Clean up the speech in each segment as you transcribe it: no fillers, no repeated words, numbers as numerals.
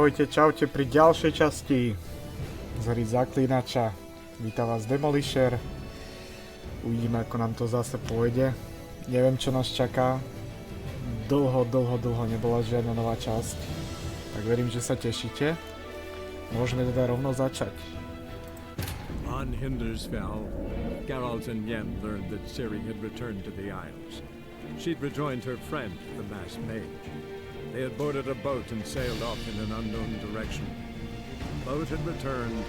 Ahojte, čaute pri ďalšej časti z hry Zaklínača. Vítam vás Demolisher. Uvidíme, ako nám to zase pôjde. Neviem, čo nás čaká. Dlho nebola žiadna nová časť. Tak verím, že sa tešíte. Môžeme teda rovno začať. On Hindersfell, Geralt and Yen learned that Ciri had returned to the Isles. She'd rejoined her friend, the masked mage. They had boarded a boat and sailed off in an unknown direction. The boat had returned,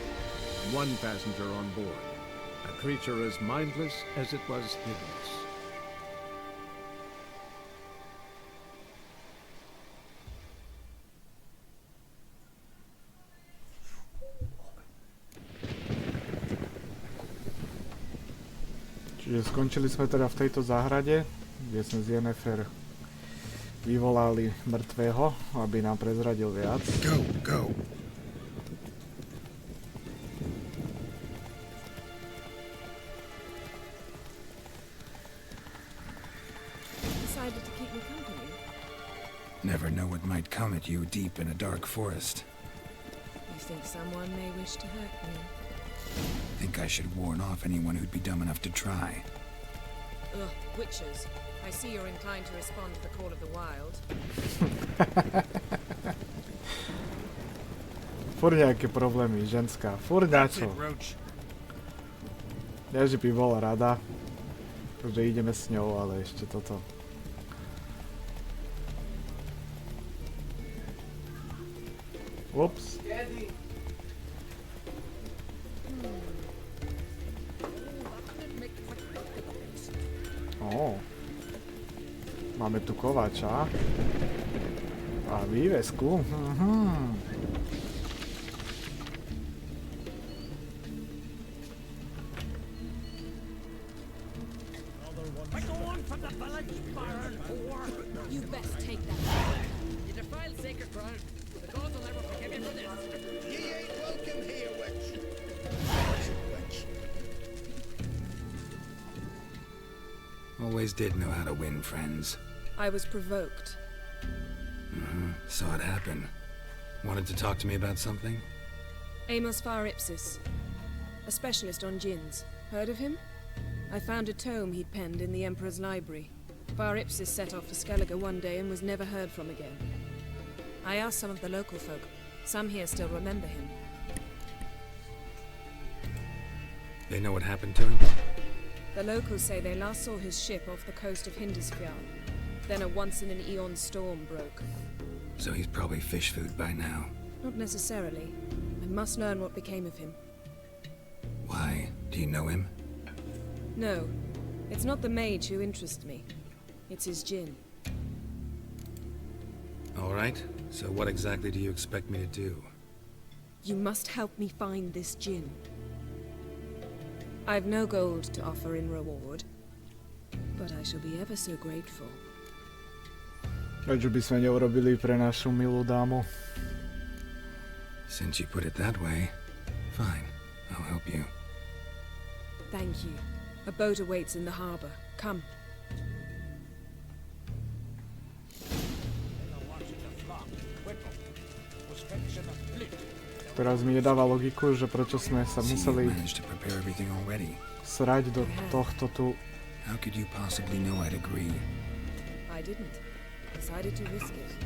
one passenger on board, a creature as mindless as it was hideous. Čiže skončili sme teda v tejto záhrade, kde sme z Yennefer vyvolali mŕtvého, aby nám prezradil viac. Go. Decided to keep me company. Never know what might come at you deep in a dark forest. You think someone may wish to hurt me? Think I should warn off anyone who'd be dumb enough to try. Ugh, witches. I see you're inclined to respond to the call of the wild. Furt nejaké problémy, ženská. Furt načo. Ja, že by bola rada, že ideme s ňou, ale ešte toto. Ups. Máme tu kováča a vývesku. You best take that. You defile sacred ground. The gods will never forgive you for this. Ye ain't welcome here, witch. Always did know how to win friends. I was provoked. Saw it happen. Wanted to talk to me about something? Amos Far Ipsis, a specialist on djinns. Heard of him? I found a tome he'd penned in the Emperor's library. Far Ipsis set off for Skellige one day and was never heard from again. I asked some of the local folk. Some here still remember him. They know what happened to him? The locals say they last saw his ship off the coast of Hindersfjall. Then a once-in-an-eon storm broke. So he's probably fish food by now. Not necessarily. I must learn what became of him. Why? Do you know him? No, it's not the mage who interests me. It's his djinn. All right. So what exactly do you expect me to do? You must help me find this djinn. I've no gold to offer in reward, but I shall be ever so grateful. Prečo by sme neurobili pre našu milú dámu? Since you put it that way, fine. I'll help you. Thank you. A boat awaits in the harbor. Come. Teraz mi nedáva logiku, že prečo sme sa museli srať do tohto tu. How could you possibly know I'd agree? I didn't. Decided to risk it.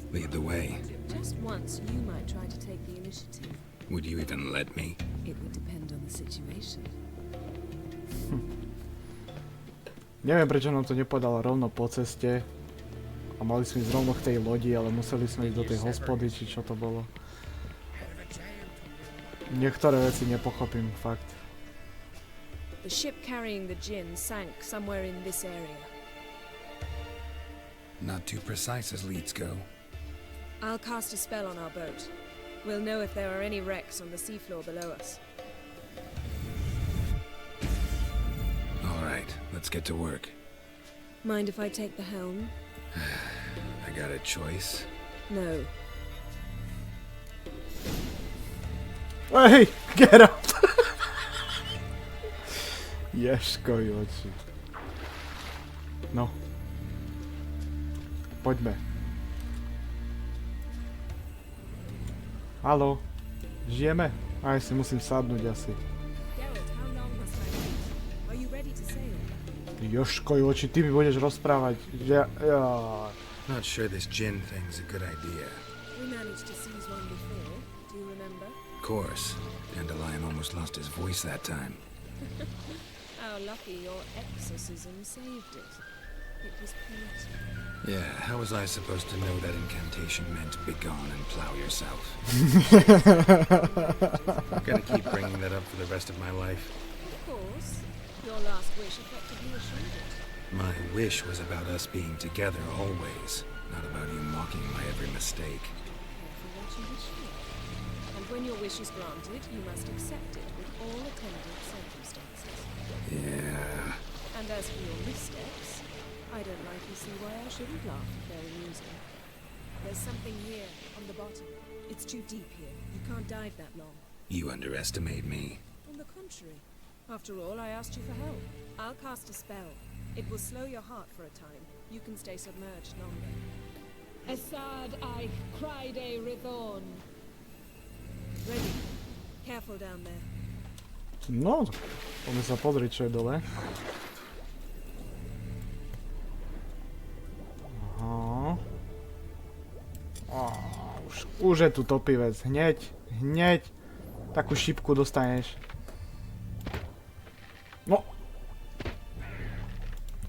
Lead the way. Just once, you might try to take the initiative. Would you even let me? It would depend on the situation. Neviem, prečo nám to nepovedala rovno po ceste. A mali sme ísť rovno k tej lodi, ale museli sme ísť do tej hospody, či čo to bolo. Niektoré veci nepochopím, fakt. The ship carrying the djinn sank somewhere in this area. Not too precise as leads go. I'll cast a spell on our boat. We'll know if there are any wrecks on the seafloor below us. All right, let's get to work. Mind if I take the helm? I got a choice. No. Hey, get up! Ješkoj oči. No. Poďme. Haló. Žijeme? Aj si musím sadnúť asi. Geralt, how long must I wait? Are you ready to sail? Joškoj oči, ty mi budeš rozprávať. Ja. Not sure this gin thing's a good idea. We managed to seize one before. Do you remember? Of course. Dandelion almost lost his voice that time. How lucky your exorcism saved it. It was poetic. Yeah, how was I supposed to know that incantation meant begone and plow yourself? I'm gonna keep bringing that up for the rest of my life. Of course. Your last wish effectively assured it. My wish was about us being together always, not about you mocking my every mistake. Careful what you wish for. And when your wish is granted, you must accept it with all attendant circumstances. Yeah. And as for your missteps, I don't rightly see why I shouldn't laugh if they're amusing. There's something here, on the bottom. It's too deep here. You can't dive that long. You underestimate me. On the contrary. After all, I asked you for help. I'll cast a spell. It will slow your heart for a time. You can stay submerged longer. Esad Eich Cryde Rithorn. Ready. Careful down there. No, poďme sa pozrieť, čo je dole. Aha. Už je tu topivec. Hneď. Takú šipku dostaneš. No.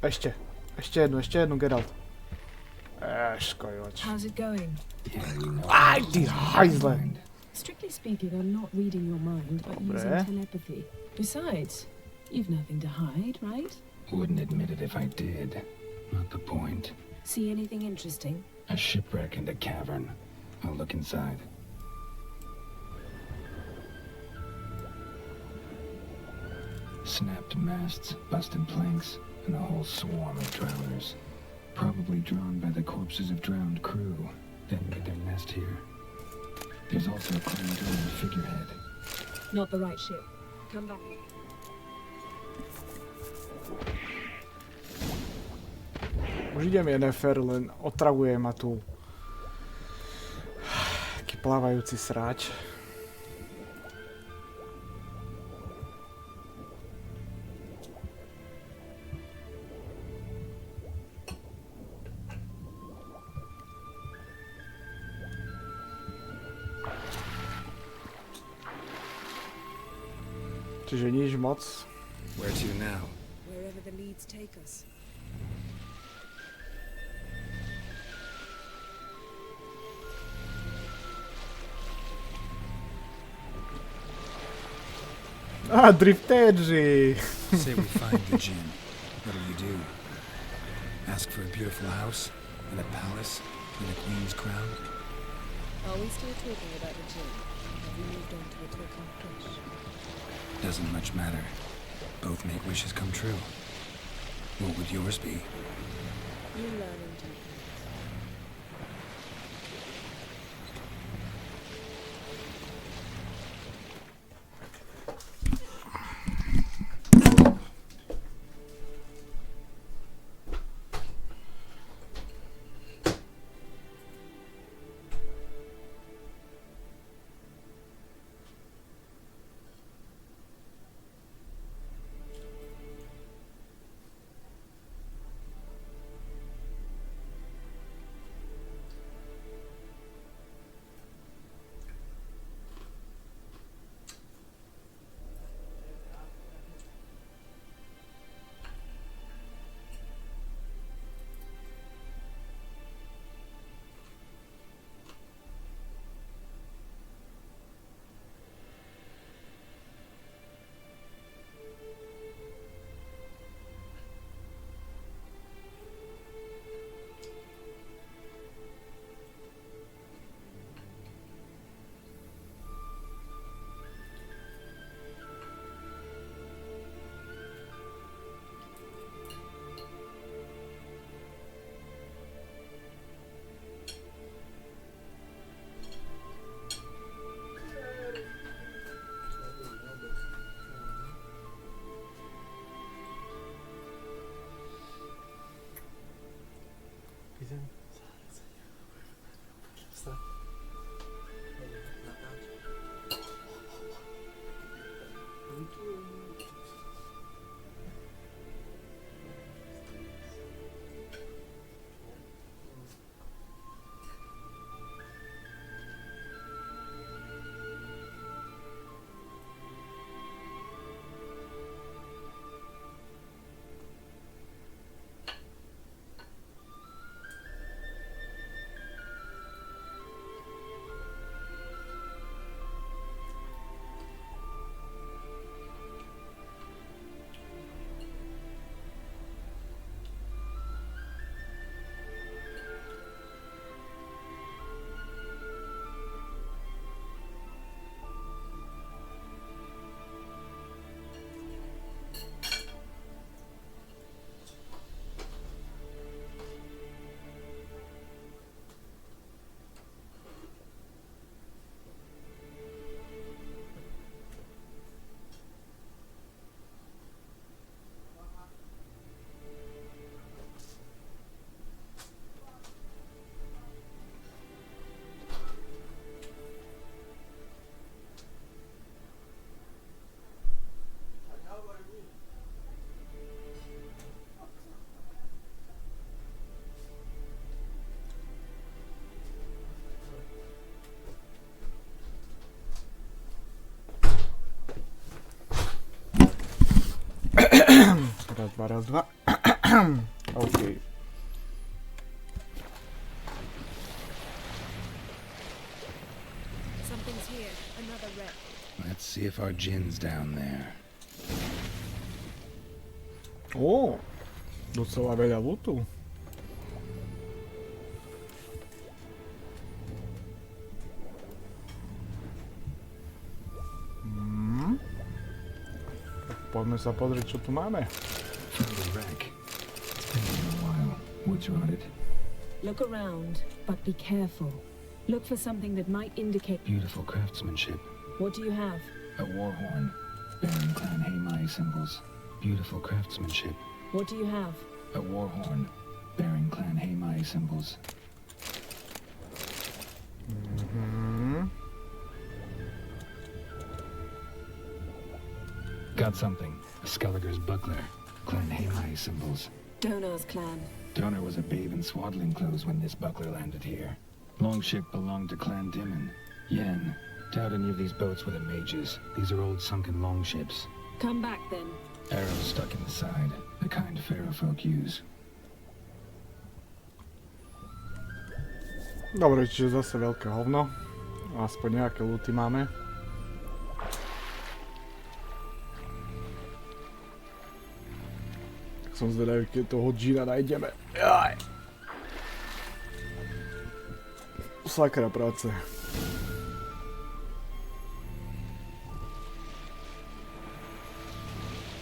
Ešte jednu, Geralt. Eškoj oči. How's it going? Aj, ty hajzle. Strictly speaking, I'm not reading your mind, but using telepathy. Besides, you've nothing to hide, right? Wouldn't admit it if I did. Not the point. See anything interesting? A shipwreck and a cavern. I'll look inside. Snapped masts, busted planks, and a whole swarm of drowners. Probably drawn by the corpses of drowned crew, then made their nest here. There's also a clan-doomed figurehead. Not the right ship. Come back. Už idem Yennefer, len otravuje ma tu taký plávajúci sráč. Čiže nič moc. Where to now? Wherever the leads take us. Drifterzy! Say we find the gin. What do? Ask for a beautiful house, and a palace, and a queen's crown? Are we still talking about the gin? Have we moved on to a talking fish? Doesn't much matter. Both make wishes come true. What would yours be? You learn in due course. extra. Thank you. Raz, dva. OK. Something's here. Another wreck. Let's see if our gin's down there. Ó, docela veľa lootu. Poďme sa pozrieť, čo tu máme. Look around, but be careful. Look for something that might indicate... Beautiful craftsmanship. What do you have? A war horn, bearing clan Hamai symbols. Beautiful craftsmanship. What do you have? A war horn, bearing clan Hamai symbols. Got something. A Skelliger's buckler. Clan Hamai symbols. Donar's clan. Donar was a babe in swaddling clothes when this buckler landed here. Longship belonged to Clan Dimon. Yen. Doubt any of these boats were the mages. These are old sunken longships. Come back then. Arrows stuck in the side. The kind pharaoh folk use. Dobre, čiže zase veľké hovno. Aspoň nejaké looty máme. Som zvedavý, keď toho džina nájdeme. Jaj. Sakra práce.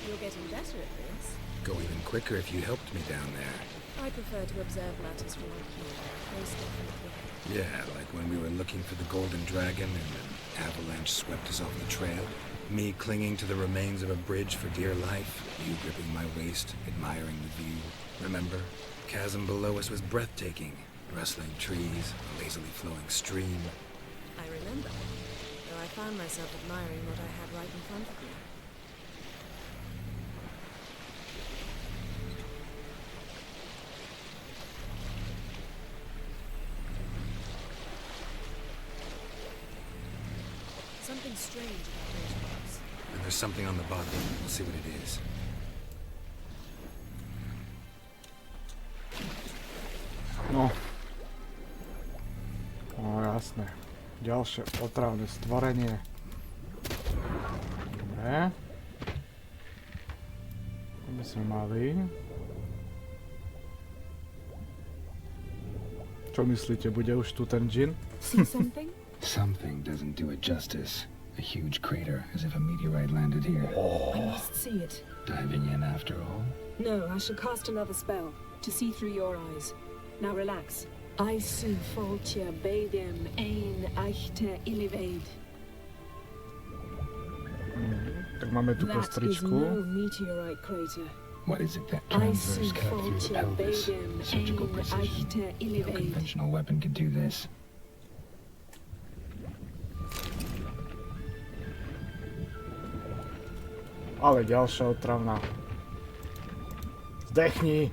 You're getting better at this. Go even quicker if you helped me down there. I prefer to observe matters from up here. Most definitely. Yeah, like when we were looking for the golden dragon and an avalanche swept us off the trail. Me clinging to the remains of a bridge for dear life, you gripping my waist, admiring the view. Remember? Chasm below us was breathtaking. Rustling trees, a lazily flowing stream. I remember, though I found myself admiring what I had right in front of me. Something strange about those rocks. And there's something on the bottom. We'll see what it is. No. No jasné. Ďalšie otravné stvorenie. Dobre. To by sme mali. Čo myslíte, bude už tu ten džin? See something? Something doesn't do it justice. A huge crater, as if a meteorite landed here. I must see it. Diving in after all? No, I shall cast another spell to see through your eyes. Now relax. I see Foltia Badem ein Achte Illivaid. Tak máme tu That is kostričku. no meteorite crater. What is it that I see transverse cut through the Foltia pelvis? Badem Surgical ein precision. Achte No Illivaid. conventional weapon could do this. Ale ďalšia otravná. Zdechni!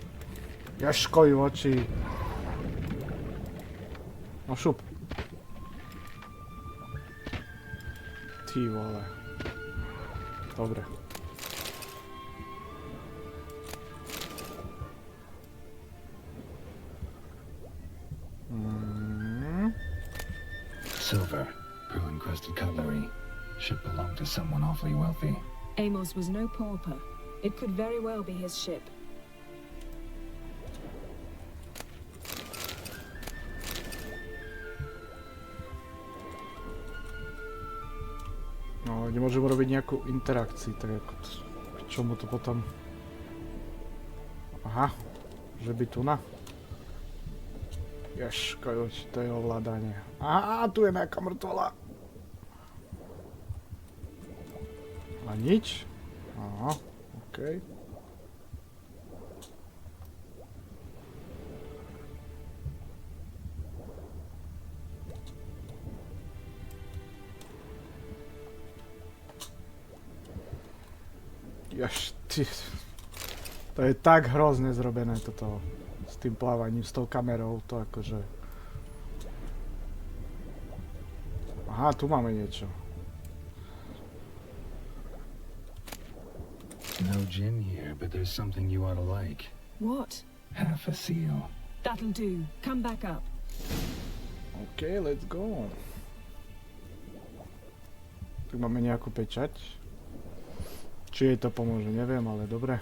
Jaškovi v oči. No šup. Ty vole. Dobre. Silver, pearl-encrusted cutlery. Should belong to someone awfully wealthy. Amos was no pauper. It could very well be his ship. No, nemôžem urobiť nejakú interakciu, tak ako to, k čomu to potom... Aha, že by tu na... Jaško, to je ovládanie. Á, tu je nejaká mŕtvola. A nič? Aha, okej. Jaž, ty... To je tak hrozne zrobené toto. S tým plávaním, s tou kamerou, to akože... Aha, tu máme niečo. No gin here, but there's something you ought to like. What? Half a seal. That'll do. Come back up. OK, let's go. Tu máme nejakú pečať. Či jej to pomôže, neviem, ale dobre.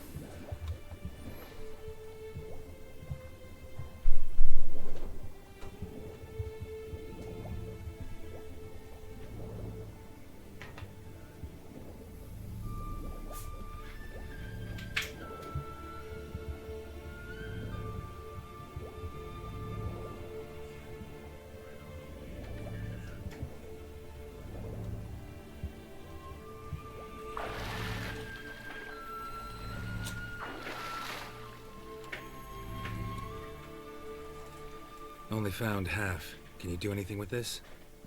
Only found half. Can you do anything with this?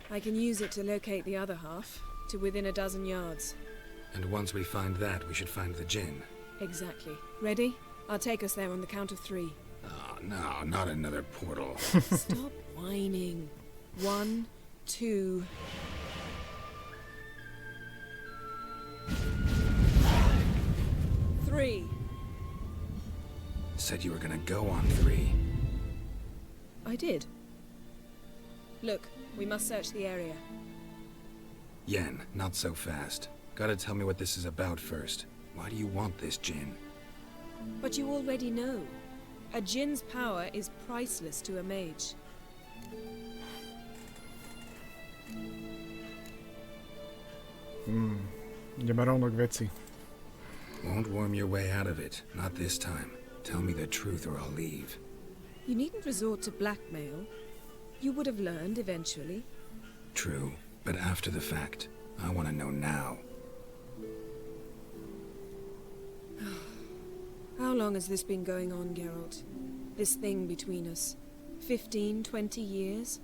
I can use it to locate the other half, to within a dozen yards. And once we find that, we should find the gin. Exactly. Ready? I'll take us there on the count of 3. Oh, no, not another portal. Stop whining. 1, 2... Three. Said you were gonna go on 3. I did. Look, we must search the area. Yen, not so fast. Gotta tell me what this is about first. Why do you want this gin? But you already know. A djinn's power is priceless to a mage. Ideme rovno k veci. Won't worm your way out of it. Not this time. Tell me the truth or I'll leave. You needn't resort to blackmail. You would have learned eventually. True, but after the fact. I want to know now. How long has this been going on, Geralt? This thing between us? 15, 20 years?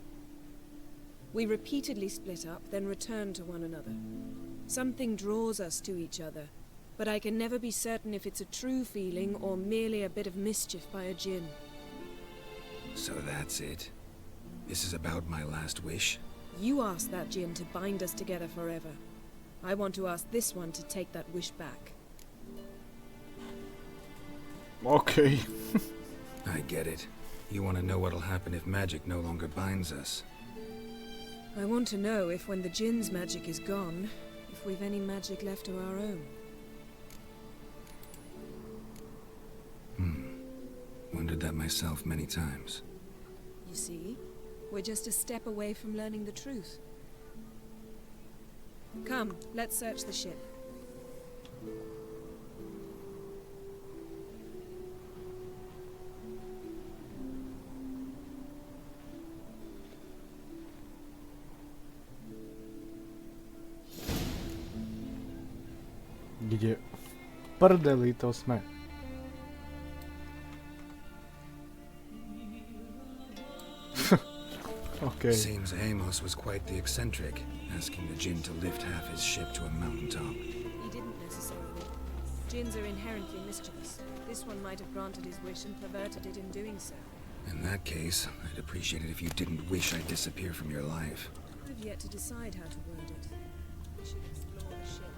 We repeatedly split up, then returned to one another. Something draws us to each other, but I can never be certain if it's a true feeling or merely a bit of mischief by a djinn. So that's it. This is about my last wish? You asked that djinn to bind us together forever. I want to ask this one to take that wish back. OK. I get it. You want to know what'll happen if magic no longer binds us. I want to know if when the djinn's magic is gone, if we've any magic left of our own. Wondered that myself many times. You see, we're just a step away from learning the truth. Come, let's search the ship. Kde prdeli to sme? Okay. Seems Amos was quite the eccentric, asking the djinn to lift half his ship to a mountaintop. He didn't necessarily. Jinns are inherently mischievous. This one might have granted his wish and perverted it in doing so. In that case, I'd appreciate it if you didn't wish I'd disappear from your life. I've yet to decide how to word it. We should explore the ship.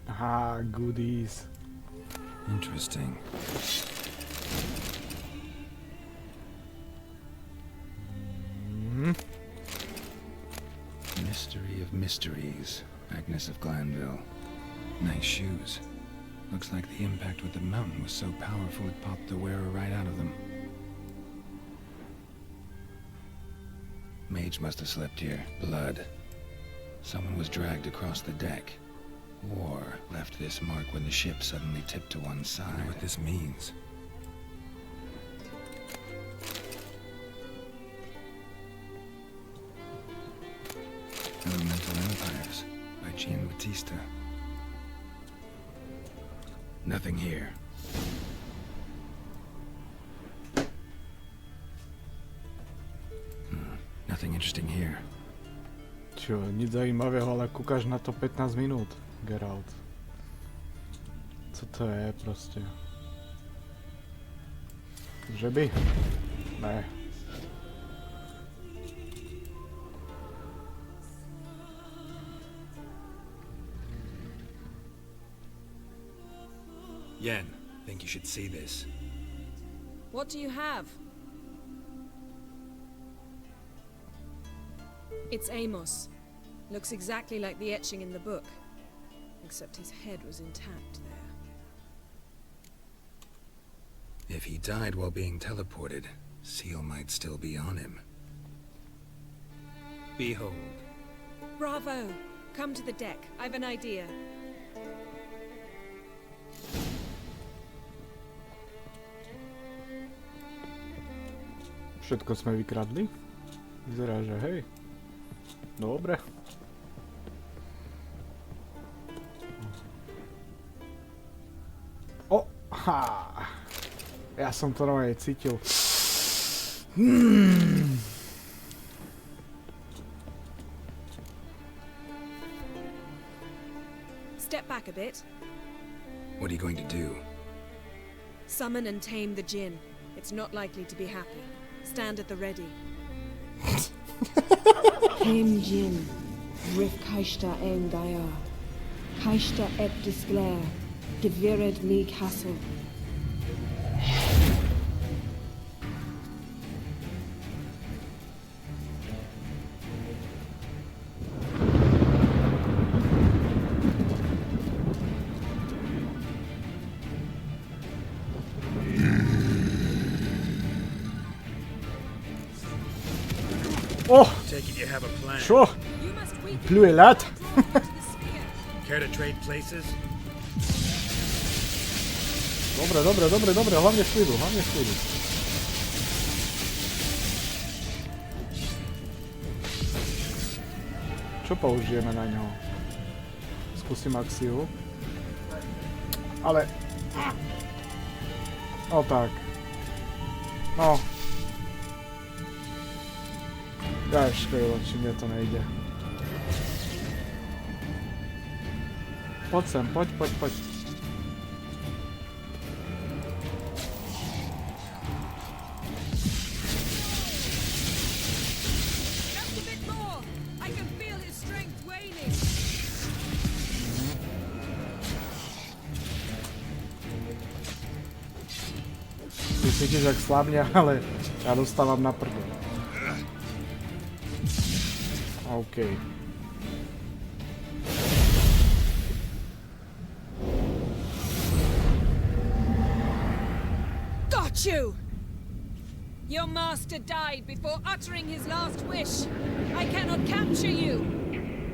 Ah, goodies. Interesting. Mystery of mysteries. Agnes of Glanville. Nice shoes. Looks like the impact with the mountain was so powerful it popped the wearer right out of them. Mage must have slept here. Blood. Someone was dragged across the deck. War left this mark when the ship suddenly tipped to one side. I wonder what this means. Elemental Empires by Gian Battista. Nothing here. Nothing interesting here. Čo, nič zajímavého, ale kúkaš na to 15 minút, Geralt. Co to je proste? Že by? Ne. Yen, think you should see this. What do you have? It's Amos. Looks exactly like the etching in the book. Except his head was intact there. If he died while being teleported, Seal might still be on him. Behold. Bravo! Come to the deck. I've an idea. Všetko sme vykradli? Vyzerá, že hej. Dobre. O! Ha! Ja som to normálne cítil. Step back a bit. What are you going to do? Summon and tame the Jinn. It's not likely to be happy. Stand at the ready. Hem Jinn, Rif Kaishta en Daya, Kaishta et Disglair, Devired me Castle. Oh! Take it you have a plan. Čo? Pluje ľad? Care to trade places? Dobre, hlavne v klidu, Čo použijeme na ňo? Skúsim akciu. Ale... No tak. No. Ja ešte, či mne to nejde. Poď sem, poď. Just a bit more. I can feel his strength waning. Ty cítiš, jak slabne, ale ja dostávam na prdu. OK. Got you! Your master died before uttering his last wish. I cannot capture you.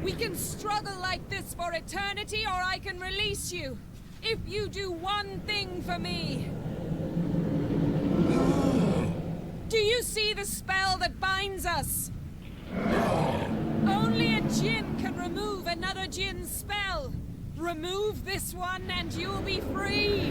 We can struggle like this for eternity, or I can release you. If you do one thing for me. Do you see the spell that binds us? Only a Jinn can remove another Jinn's spell. Remove this one and you'll be free.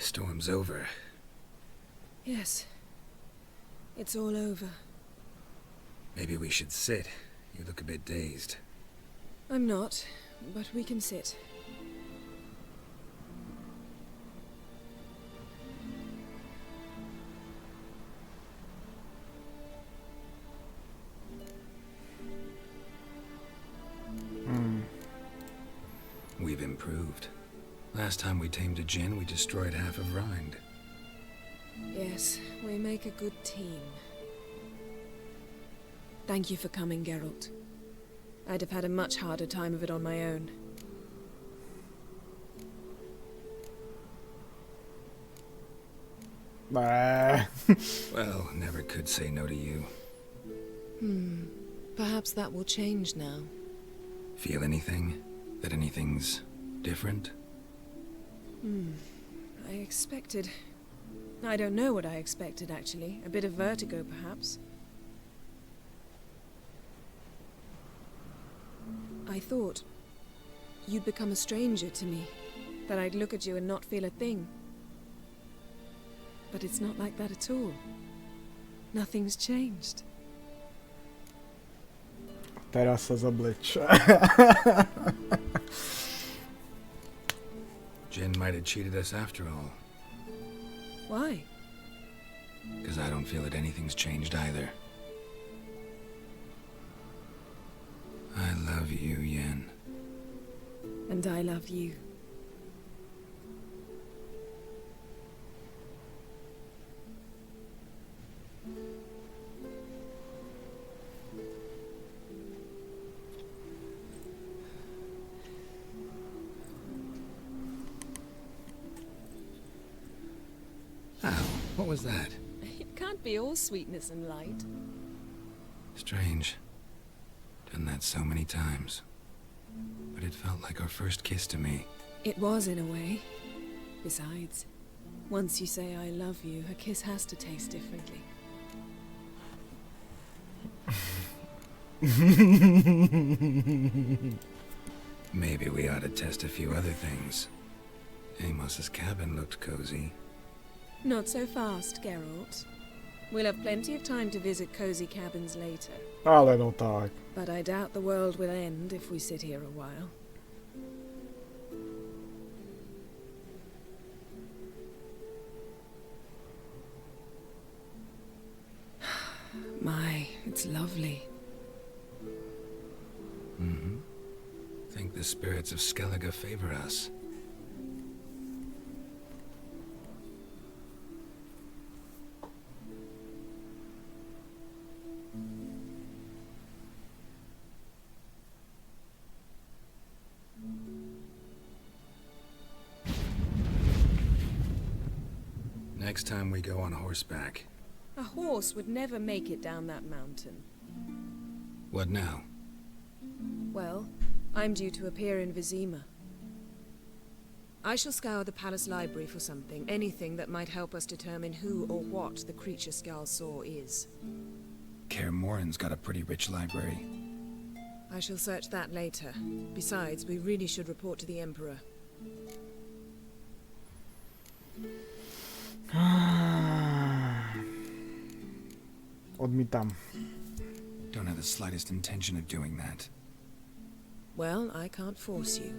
Storm's over. Yes. It's all over. Maybe we should sit. You look a bit dazed. I'm not, but we can sit. We've improved. Last time we tamed a djinn, we destroyed half of Rind. Yes, we make a good team. Thank you for coming, Geralt. I'd have had a much harder time of it on my own. Well, never could say no to you. Perhaps that will change now. Feel anything? That anything's different? I expected... I don't know what I expected, actually. A bit of vertigo, perhaps. I thought you'd become a stranger to me, that I'd look at you and not feel a thing. But it's not like that at all. Nothing's changed. Teraz sa zableč. Jinn might have cheated us after all. Why? Because I don't feel that anything's changed either. I love you, Yen. And I love you. Ow, what was that? It can't be all sweetness and light. Strange. Done that so many times. But it felt like our first kiss to me. It was, in a way. Besides, once you say I love you, a kiss has to taste differently. Maybe we ought to test a few other things. Amos's cabin looked cozy. Not so fast, Geralt. We'll have plenty of time to visit cozy cabins later. Ale no tak. But I doubt the world will end if we sit here a while. My, it's lovely. Mm-hmm. Think the spirits of Skellige favor us. Next time we go on horseback. A horse would never make it down that mountain. What now? Well, I'm due to appear in Vizima. I shall scour the palace library for something, anything that might help us determine who or what the creature Skjal saw is. Kaer Morhen's got a pretty rich library. I shall search that later. Besides, we really should report to the Emperor. Odmítam. Don't have the slightest intention of doing that. Well, I can't force you.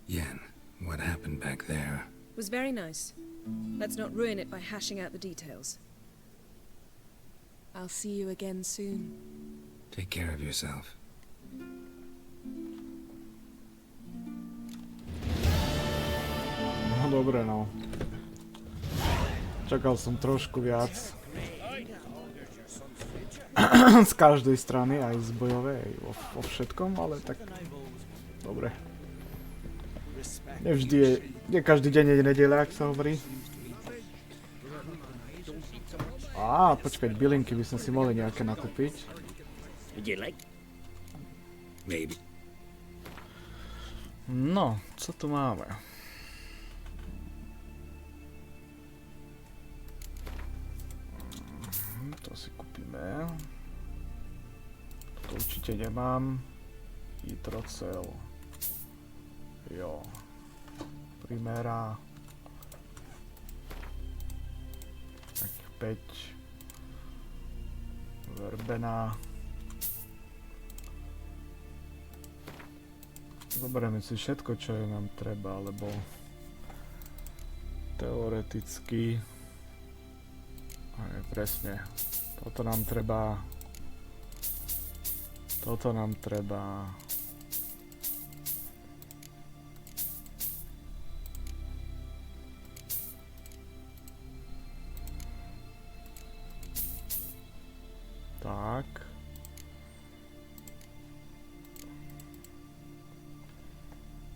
Yen, what happened back there? It was very nice. Let's not ruin it by hashing out the details. I'll see you again soon. Take care of yourself. No dobre, no. Čakal som trošku viac. Z každej strany, aj z bojovej, aj vo všetkom, ale tak... Dobre. Nevždy je... Nie každý deň je nedeľa, ak sa hovorí. Á, počkať, bylinky by som si mohli nejaké nakúpiť. Maybe. No, co tu máme? To si kúpime. To určite nemám. Cel. Jo. Primera. Takých 5. Verbená. Zoberieme si všetko, čo je nám treba, lebo teoreticky presne toto nám treba tak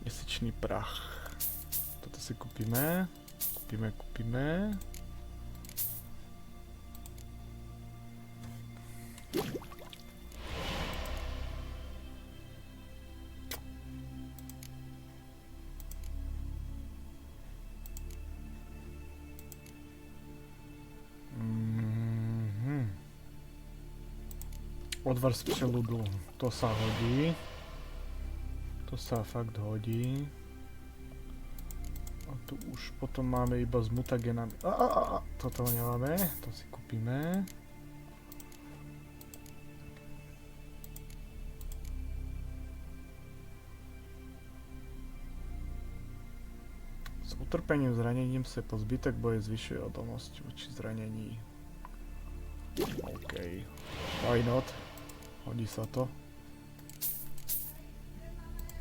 měsíčný prach, toto si kúpime. Odvar z přeludu, to sa hodí. To sa fakt hodí. A tu už potom máme iba s mutagenami. Toto nemáme, to si kúpime. S utrpením zranením se po zbytek boje zvyšuje odolnosť voči zranení. OK. Why not? Hodí sa to.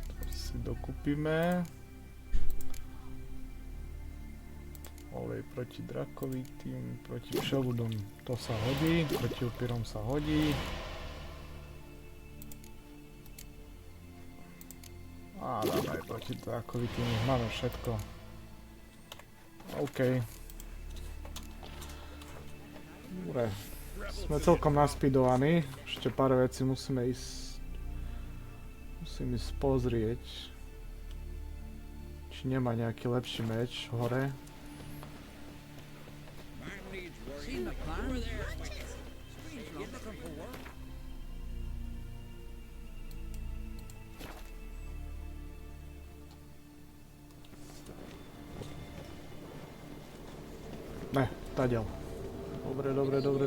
To si dokúpime. Olej proti drakovitým, proti přeludom, to sa hodí, proti upírom sa hodí. A dáme aj proti drakovitým, máme všetko. OK. Dobre. Sme celkom naspidovaní, ešte pár vecí musím ísť pozrieť, či nemá nejaký lepší meč hore. Ne, tadiaľ.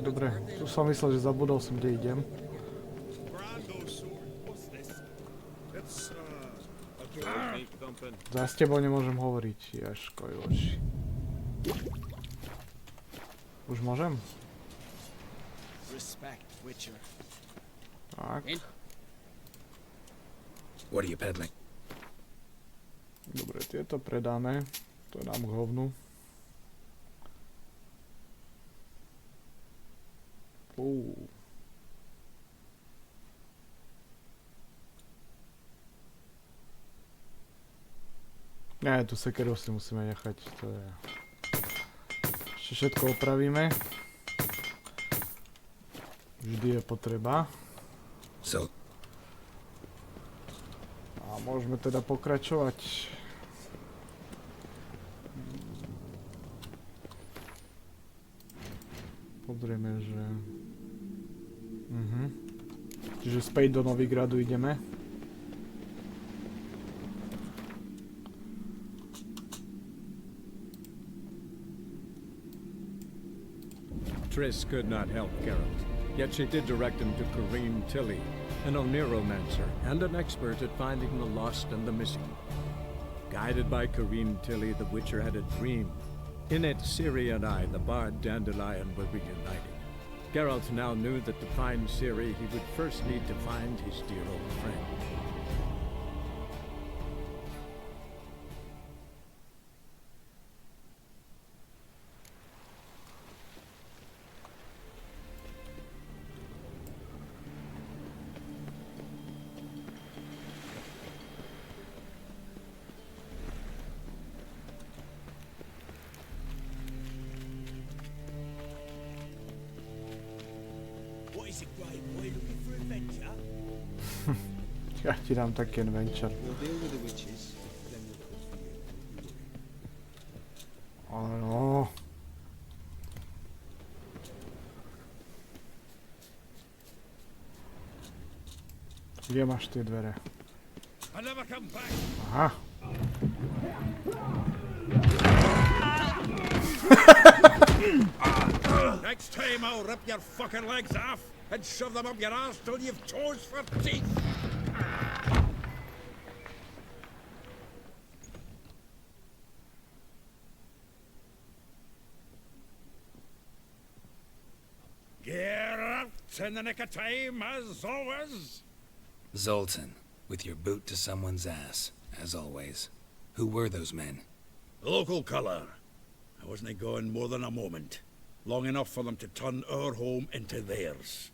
Dobre. Tu som myslel, že zabudol som, kde idem. Za s tebou nemôžem hovoriť, jaškoj oči. Už môžem? Tak. What are you peddling? Dobre, tieto predáme. To je nám k hovnu. Ne, tu sekeru si musíme nechať, to je... Ešte všetko opravíme. Vždy je potreba. So. A môžeme teda pokračovať. Pozrieme, že... Čiže späť do Novigradu ideme. Triss could not help Geralt, yet she did direct him to Corrine Tilly, an Oneromancer and an expert at finding the lost and the missing. Guided by Corrine Tilly, the Witcher had a dream. In it, Ciri and I, the bard Dandelion, were reunited. Geralt now knew that to find Ciri, he would first need to find his dear old friend. Ja ti dám taký adventure. Áno. Kde máš tie dvere? I never come back. Aha. Next time I'll rip your fucking legs off and shove them up your ass till you've toes for teeth. Geralt, in the nick of time, as always. Zoltan, with your boot to someone's ass, as always. Who were those men? Local colour. I wasn't gone more than a moment. Long enough for them to turn our home into theirs.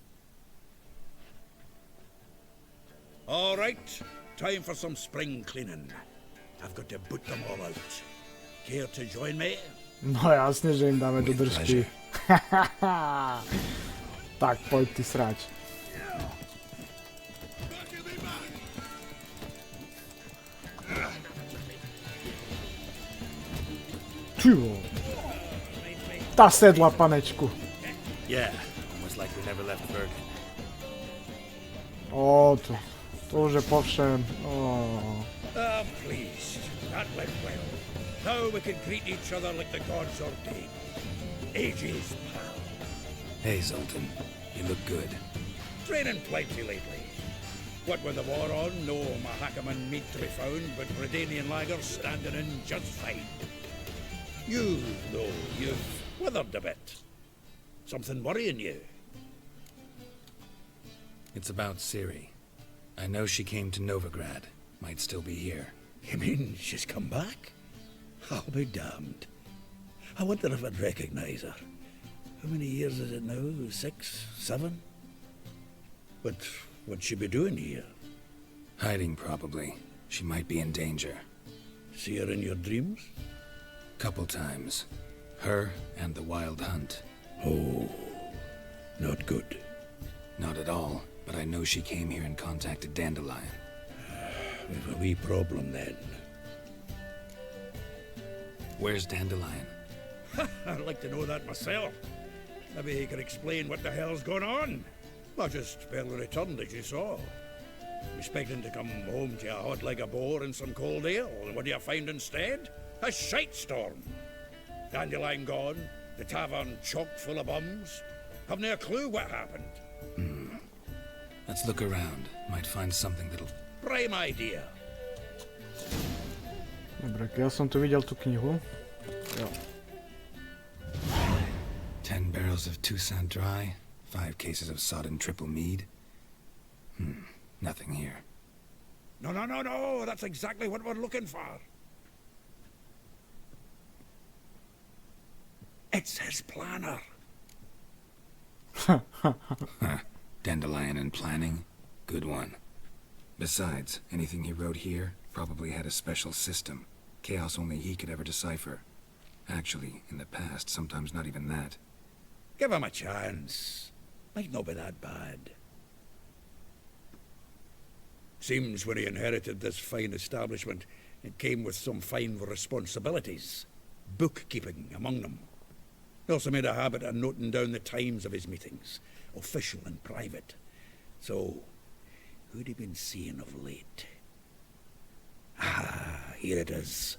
All right, time for some spring cleaning. I've got to boot them all out. Care to join me? No jasne, že im dáme do držky. Tak, poď ty sráč. Čuvo. Tá sedla, panečku. Yeah, almost like we never left Bergen. Ó, to už je povšem. Ah, please. That went well. Now we can greet each other like the gods ordained. Ages, pal. Hey, Zoltan, you look good. Training plenty lately. What with the war on, no Mahakaman meat to be found, but Redanian lagers standing in just fine. You, though, you've withered a bit. Something worrying you? It's about Ciri. I know she came to Novigrad. Might still be here. You mean she's come back? I'll be damned. I wonder if I'd recognize her. How many years is it now? 6, 7? But what'd she be doing here? Hiding, probably. She might be in danger. See her in your dreams? Couple times. Her and the Wild Hunt. Oh, not good. Not at all, but I know she came here and contacted Dandelion. We've a wee problem then. Where's Dandelion? I'd like to know that myself. Maybe he could explain what the hell's going on. I just barely returned, as you saw. Expecting to come home to a hot like a boar and some cold ale, and what do you find instead? A shite storm. Dandelion gone, the tavern chock full of bums. Haven't a clue what happened. Let's look around. Might find something that'll... Prime idea. Dobre, ja som tu videl tú knihu. Jo. 10 barrels of Toussaint Dry, 5 cases of sodden triple mead. Nothing here. No, that's exactly what we're looking for. It's his planner. Dandelion and planning? Good one. Besides, anything he wrote here probably had a special system. Chaos only he could ever decipher. Actually, in the past, sometimes not even that. Give him a chance. Might not be that bad. Seems when he inherited this fine establishment, it came with some fine responsibilities. Bookkeeping among them. He also made a habit of noting down the times of his meetings, official and private. So, who'd he been seeing of late? Ah, here it is.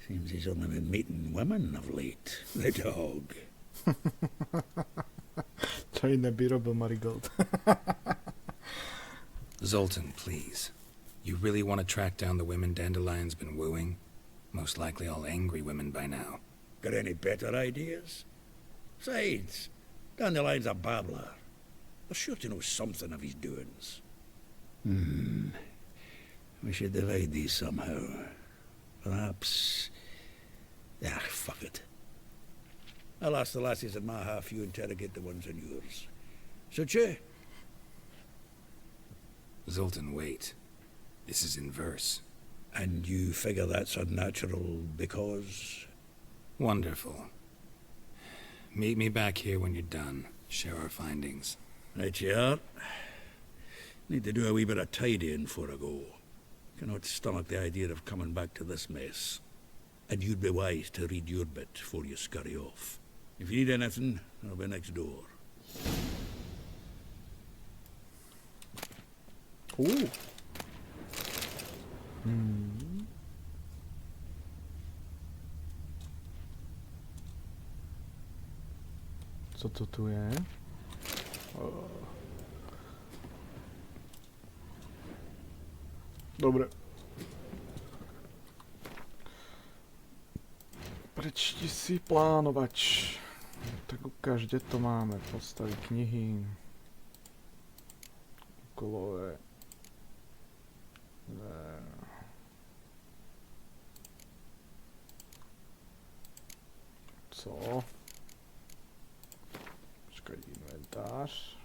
Seems he's only been meeting women of late. The dog. Čo iné by robil Marigold? Zoltan, please. You really want to track down the women Dandelion's been wooing? Most likely all angry women by now. Got any better ideas? Besides, Dandelion's a babbler. They're sure to know something of his doings. We should divide these somehow. Perhaps... Ah, fuck it. I'll ask the lassies in my half, you interrogate the ones in yours. Suit you? Zoltan, wait. This is in verse. And you figure that's unnatural because... Wonderful. Meet me back here when you're done. Share our findings. Right you are. Need to do a wee bit of tidying before I go. Cannot stomach the idea of coming back to this mess. And you'd be wise to read your bit before you scurry off. If you need anything, I'll be next door. Fú. Co to tu je? Dobre. Prečti si plánovač. Tak ukáž, kde to máme. Postavy knihy. Úkolové. Co? Počkaj, inventář.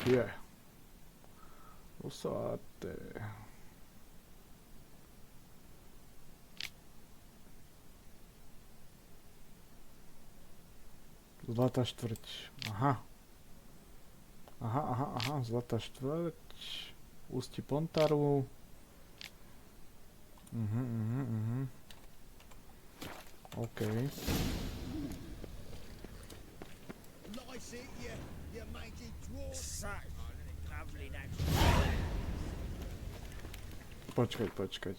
Je. Usáte. Zlatá štvrť. Aha. Zlatá štvrť. Ústí Pontaru. OK. Počkať.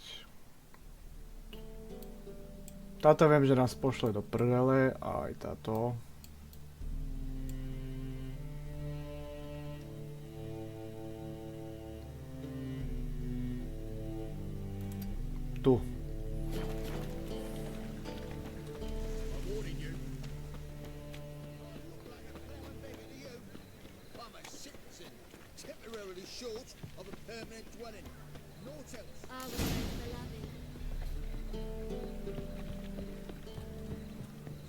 Táto viem, že nás pošle do prdele, a aj táto. Tu.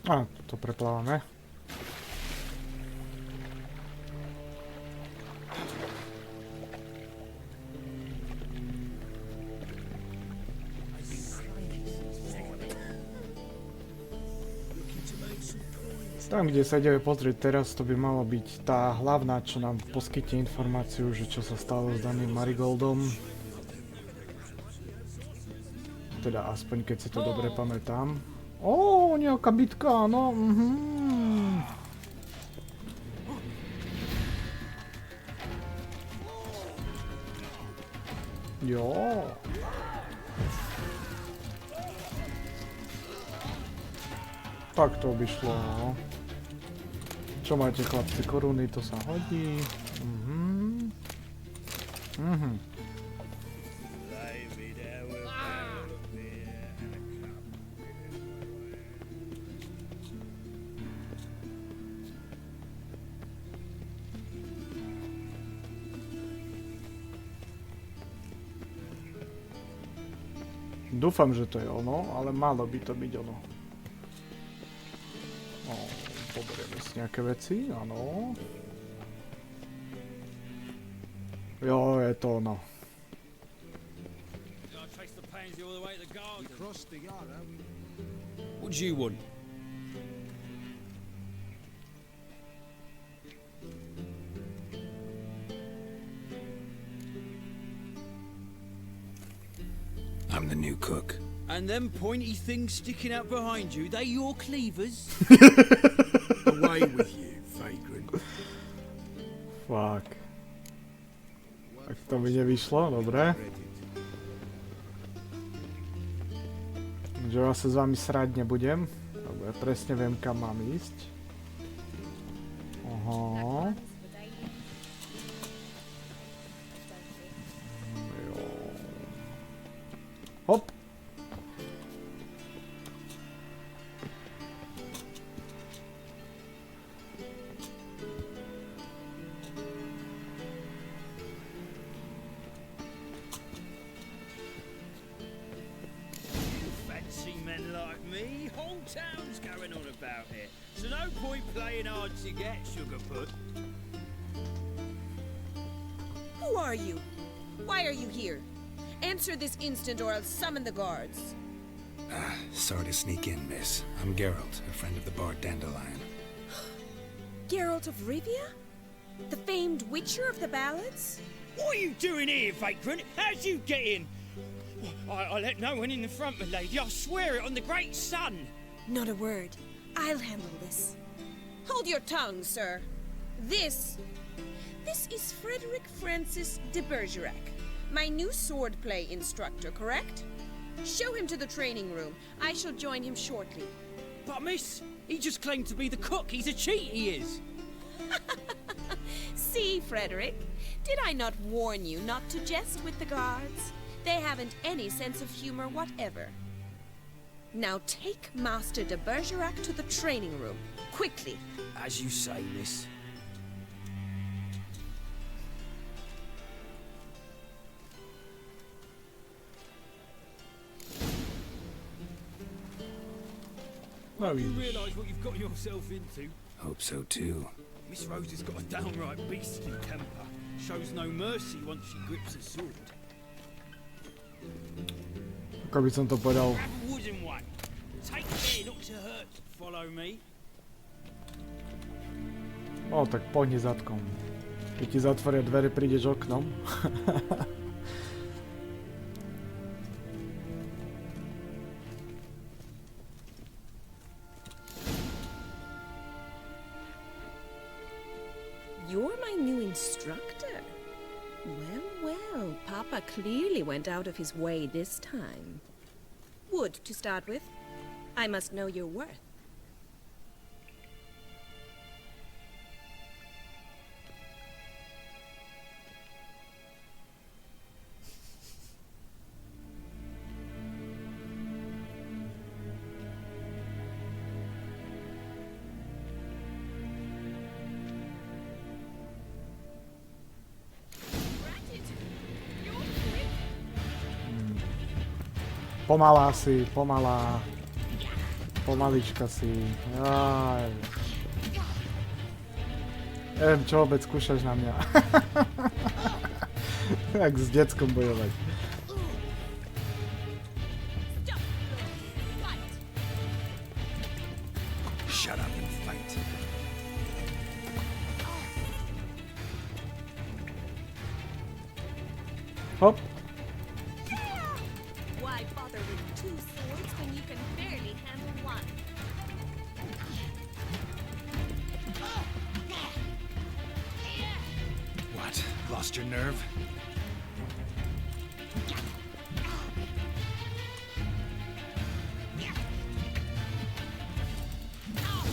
A, to preplávame. Tam, kde sa ideme pozrieť teraz, to by malo byť tá hlavná, čo nám poskytne informáciu, že čo sa stalo s daným Marigoldom. Teda aspoň keď si to dobre pamätám. Ó, nejaká bitka, no, Jo. Tak to by šlo, no. Čo máte, chlapci, koruny, to sa hodí. Dúfam, že to je ono, ale malo by to byť ono. Poberieme si nejaké veci, áno. Jo, je to ono. What do you want? I'm the new cook. And them pointy things sticking out behind you, they your cleavers? Away with you, vagrant. Fuck. Tak to mi nevyšlo, dobre. Že ja sa s vami srať nebudem. Dobre, presne viem, kam mám ísť. Aha. Jo. Hop. Town's going on about it, so no point playing hard to get, Sugarfoot. Who are you? Why are you here? Answer this instant or I'll summon the guards. Sorry to sneak in, miss. I'm Geralt, a friend of the bard Dandelion. Geralt of Rivia? The famed witcher of the ballads? What are you doing here, vagrant? How'd you get in? I let no one in the front, my lady. I swear it on the great sun. Not a word. I'll handle this. Hold your tongue, sir. This This is Frederick Francis de Bergerac, my new swordplay instructor, correct? Show him to the training room. I shall join him shortly. But miss, he just claimed to be the cook. He's a cheat, he is. See, Frederick, did I not warn you not to jest with the guards? They haven't any sense of humor whatever. Now take Master de Bergerac to the training room, quickly. As you say, miss. No You vidíš. realise what you've got yourself into? Hope so too. Miss Rose has got a downright beastly temper. Shows no mercy once she grips a sword. Ako by som to povedal. Grab a wooden one. Take care not to hurt. Follow me. No tak pohni zadkom. Keď ti zatvoria dvere, prídeš oknom. You're my new instructor. Well, Papa clearly went out of his way this time. Wood, to start with. I must know your worth. Pomalá si, pomalá. Pomalička si. Aj. Neviem, čo vôbec skúšaš na mňa. Jak s deckom bojovať. Shut up and fight. Hop. Why bother with two swords when you can barely handle one? What? Lost your nerve?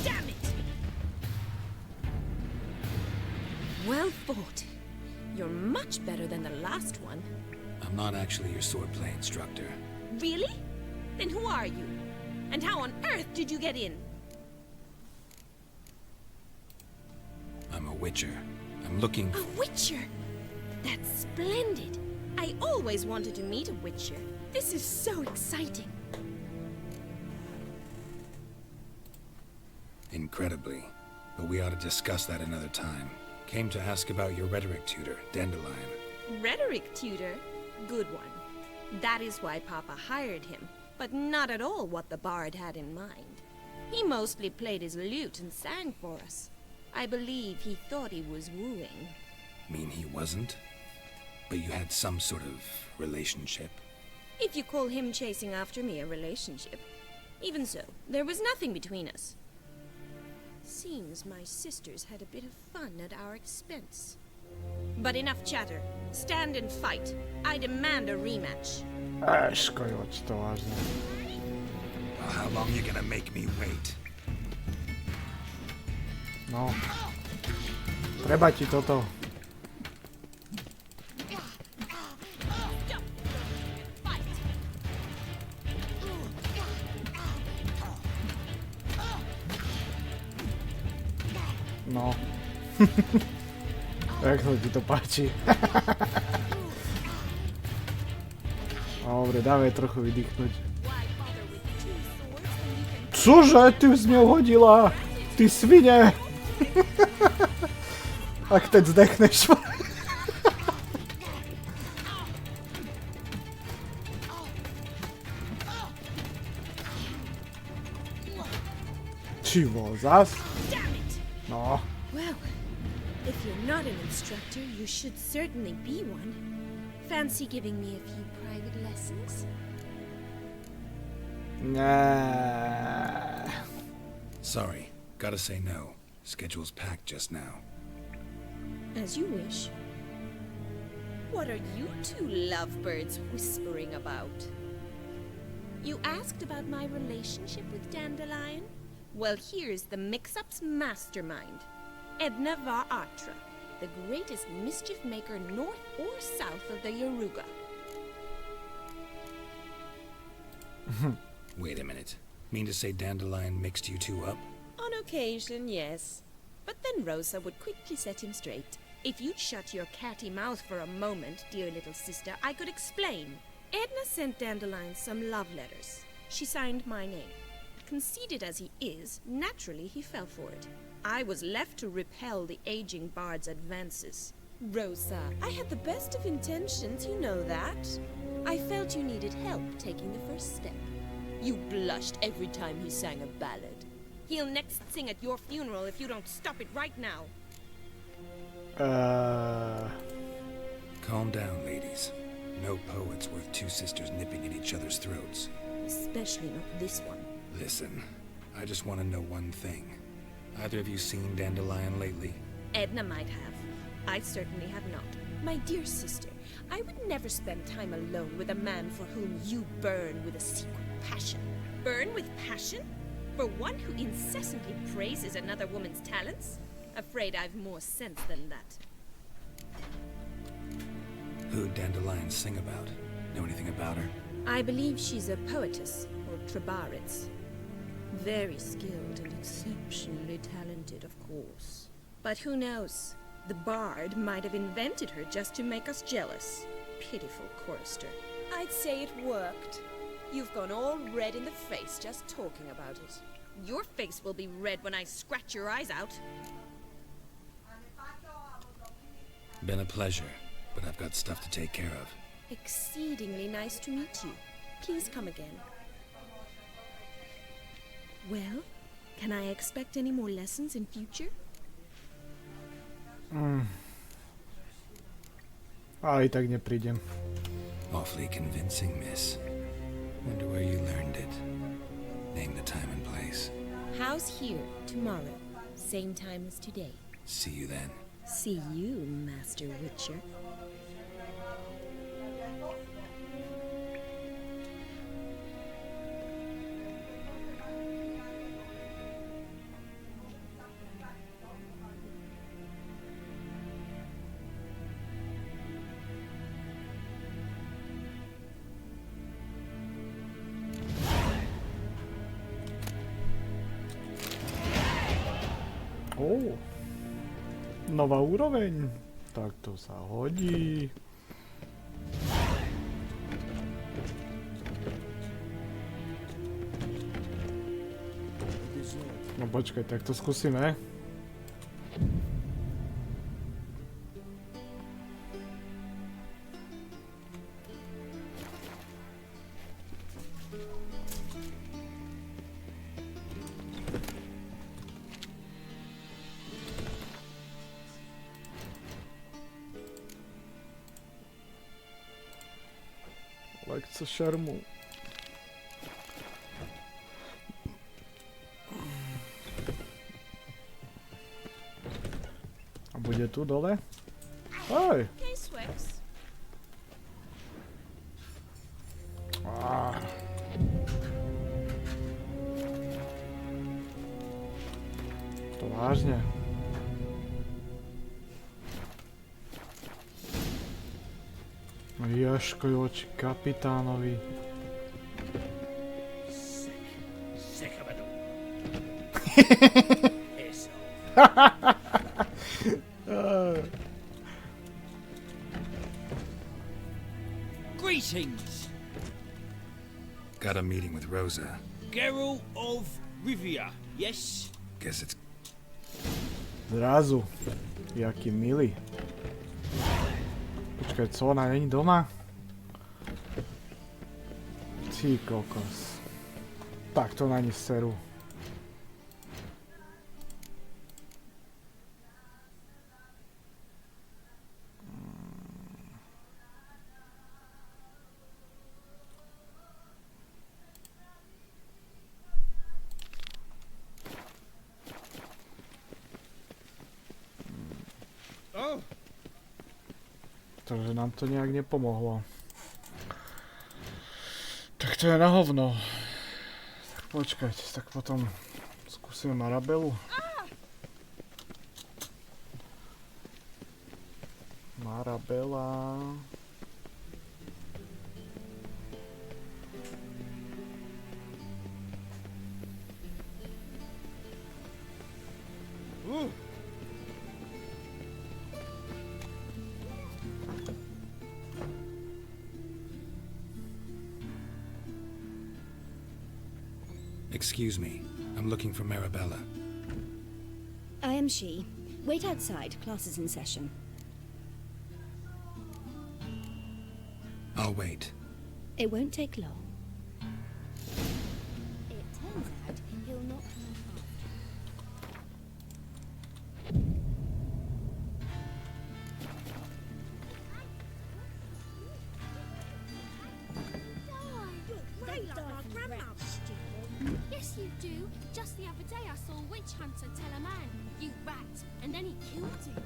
Damn it! Well fought. You're much better than the last one. I'm not actually your swordplay instructor. Really? Then who are you? And how on earth did you get in? I'm a witcher. I'm looking A witcher? That's splendid. I always wanted to meet a witcher. This is so exciting. incredibly, but we ought to discuss that another time. Came to ask about your rhetoric tutor, Dandelion. Rhetoric tutor? Good one. That is why Papa hired him, but not at all what the bard had in mind. He mostly played his lute and sang for us. I believe he thought he was wooing. Mean he wasn't? But you had some sort of relationship? If you call him chasing after me a relationship. Even so, there was nothing between us. Seems my sisters had a bit of fun at our expense. But enough chatter. Stand and fight. I demand a rematch. Škojoč to vážne. Well, how long you gonna make me wait? No. Treba ti toto. No. Jak sa ti to páči? Dobre, dávaj trochu vydýchnuť. Cože? Ty si mňa hodila? Ty svine! Ak teď zdechneš. Čivo, zas? No. Well, if you're not an instructor, you should certainly be one. Fancy giving me a few private lessons? Nah. Sorry, gotta say no. Schedule's packed just now. As you wish. What are you two lovebirds whispering about? You asked about my relationship with Dandelion? Well, here's the mix-up's mastermind. Edna Va Atra, the greatest mischief maker north or south of the Yaruga. Wait a minute. Mean to say Dandelion mixed you two up? On occasion, yes. But then Rosa would quickly set him straight. If you'd shut your catty mouth for a moment, dear little sister, I could explain. Edna sent Dandelion some love letters. She signed my name. Conceited as he is, naturally he fell for it. I was left to repel the aging bard's advances. Rosa, I had the best of intentions, you know that. I felt you needed help taking the first step. You blushed every time he sang a ballad. He'll next sing at your funeral if you don't stop it right now. Calm down, ladies. No poet's worth two sisters nipping at each other's throats. Especially not this one. Listen, I just want to know one thing. Either of you seen Dandelion lately? Edna might have. I certainly have not. My dear sister, I would never spend time alone with a man for whom you burn with a secret passion. Burn with passion? For one who incessantly praises another woman's talents? Afraid I've more sense than that. Who'd Dandelion sing about? Know anything about her? I believe she's a poetess, or trabaritz. Very skilled and exceptionally talented, of course. But who knows? The bard might have invented her just to make us jealous. Pitiful chorister. I'd say it worked. You've gone all red in the face just talking about it. Your face will be red when I scratch your eyes out. Been a pleasure, but I've got stuff to take care of. Exceedingly nice to meet you. Please come again. Well, can I expect any more lessons in future? Aj tak neprídem. Awfully convincing, miss. Wonder where you learned it. Name the time and place. House here, tomorrow. Same time as today. See you then. See you, Master Witcher. Nová úroveň. Tak to sa hodí. No počkaj, tak to skúsime. Lekce šermu. A bude tu dole? Hej! To vážne. Jaškoj oči kapitánovi. Sick of it all. Greetings! Got a meeting with Rosa. Geralt of Rivia, yes? Guess it's... Zrazu. Jaký milý. Počkaj, co, ona není doma? Ty kokos. Tak to na ní seru. Oh, pretože nám to nejak nepomohlo. Tak to je na hovno. Tak počkať, tak potom skúsime Marabelu. Marabela. Excuse me. I'm looking for Marabella. I am she. Wait outside. Class is in session. I'll wait. It won't take long. It turns out he'll not come after. Yes, you do. Just the other day I saw a witch hunter tell a man, "You rat," and then he killed him.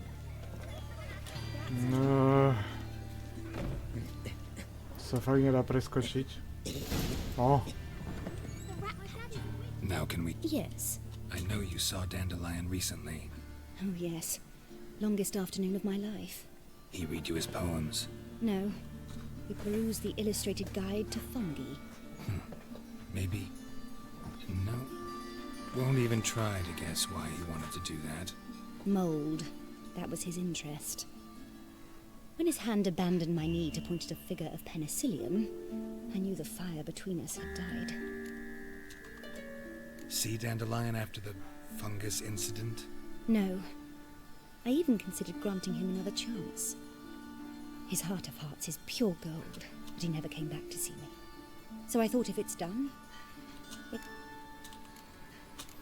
Sa fakt nedá preskočiť. Oh. Now can we... Yes. I know you saw Dandelion recently. Oh, yes. Longest afternoon of my life. He read you his poems. No. We perused the illustrated guide to fungi. Maybe... No. Won't even try to guess why he wanted to do that. Mold. That was his interest. When his hand abandoned my knee to point at a figure of penicillium, I knew the fire between us had died. See Dandelion after the fungus incident? No. I even considered granting him another chance. His heart of hearts is pure gold, but he never came back to see me. So I thought if it's done...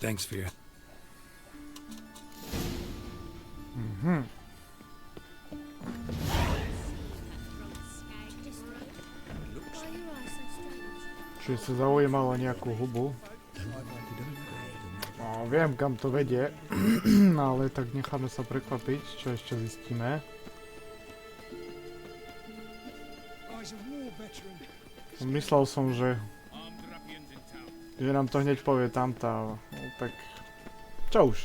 Thanks for your... Čiže sa zaujímalo nejakú hubu. No, viem, kam to vedie, ale tak necháme sa prekvapiť, čo ešte zistíme. Myslel som, že nám to hneď povie tamtá, no, tak čo už.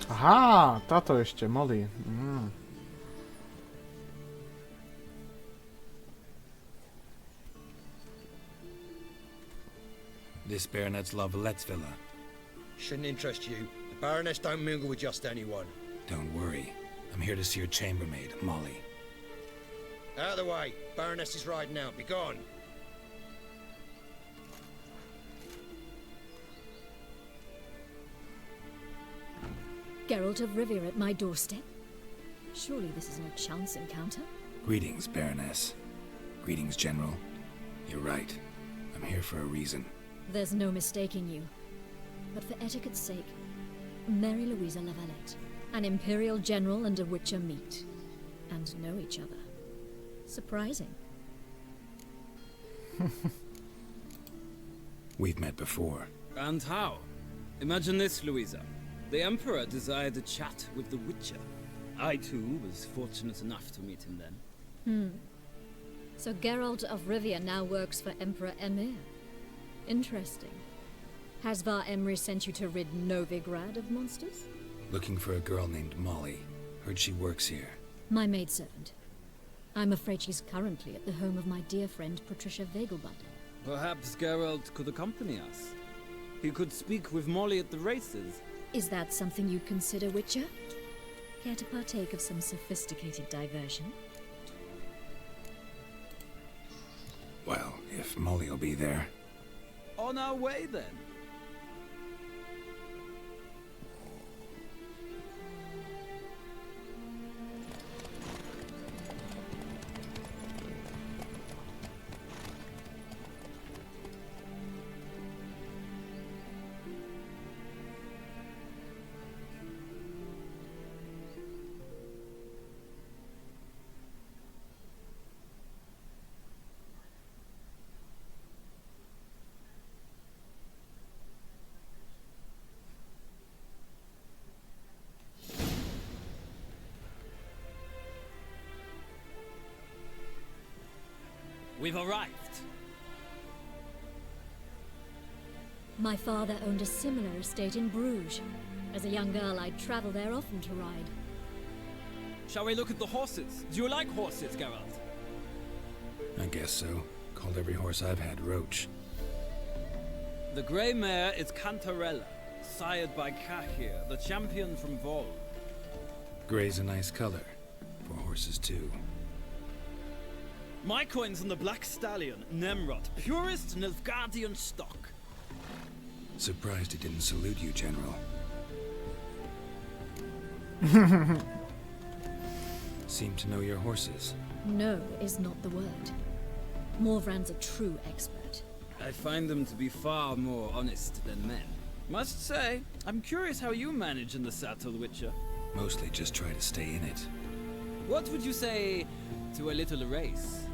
Aha, táto ešte, Molly. This baronet's Lavallette's villa. Shouldn't interest you. The Baroness don't mingle with just anyone. Don't worry. I'm here to see your chambermaid, Molly. Out of the way. Baroness is riding out. Be gone. Geralt of Rivia at my doorstep? Surely this is no chance encounter? Greetings, Baroness. Greetings, General. You're right. I'm here for a reason. There's no mistaking you. But for etiquette's sake, Mary Louisa Lavalette, an Imperial General and a Witcher meet, and know each other. Surprising. We've met before. And how? Imagine this, Louisa. The Emperor desired a chat with the Witcher. I, too, was fortunate enough to meet him then. So Geralt of Rivia now works for Emperor Emir. Interesting. Has Var Emry sent you to rid Novigrad of monsters? Looking for a girl named Molly. Heard she works here. My maidservant. I'm afraid she's currently at the home of my dear friend Patricia Vegelbundle. Perhaps Geralt could accompany us. He could speak with Molly at the races. Is that something you'd consider, Witcher? Care to partake of some sophisticated diversion? Well, if Molly will be there. On our way, then. We've arrived. My father owned a similar estate in Bruges. As a young girl, I'd travel there often to ride. Shall we look at the horses? Do you like horses, Geralt? I guess so. Called every horse I've had Roach. The grey mare is Cantarella, sired by Kahir, the champion from Vol. Grey's a nice color. For horses, too. My coin's on the black stallion, Nemrod, purest Nilfgaardian stock. Surprised he didn't salute you, General. Seem to know your horses. No is not the word. Morvran's a true expert. I find them to be far more honest than men. Must say, I'm curious how you manage in the saddle, Witcher. Mostly just try to stay in it. What would you say to a little race?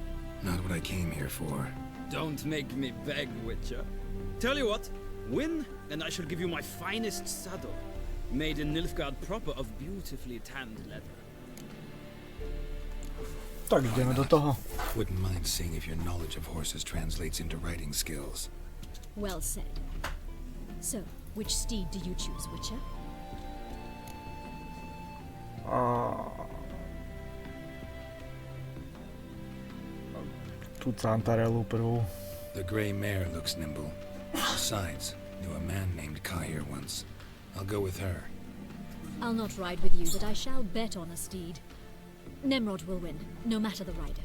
Not what I came here for. Don't make me beg, Witcher. Tell you what, win, and I shall give you my finest saddle. Made in Nilfgaard proper of beautifully tanned leather. Tak ideme do toho. Wouldn't mind seeing if your knowledge of horses translates into riding skills. Well said. So, which steed do you choose, Witcher? Tú Cantarelu prvú. The grey mare looks nimble. Besides, knew a man named Kahir once. I'll go with her. I'll not ride with you, but I shall bet on a steed. Nemrod will win, no matter the rider.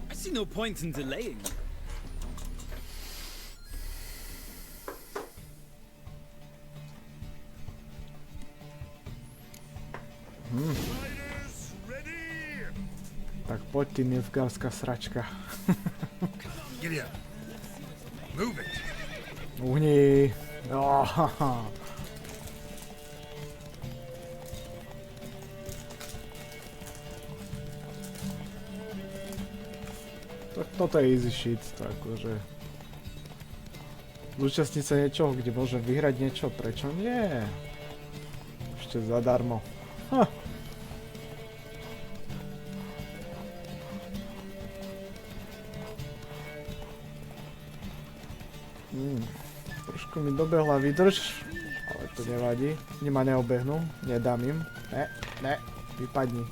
I see no point in delaying. Tak poď ty nilfgaarská sračka. Giddy up. Move it. Uhni. Oh, tak toto je easy shit, to akože... Zúčastniť sa niečoho, kde môžem vyhrať niečo, prečo nie? Ešte zadarmo. Ha. Trošku mi dobehla výdrž, ale to nevadí. Oni ma neobehnú, nedám im. Ne, vypadni.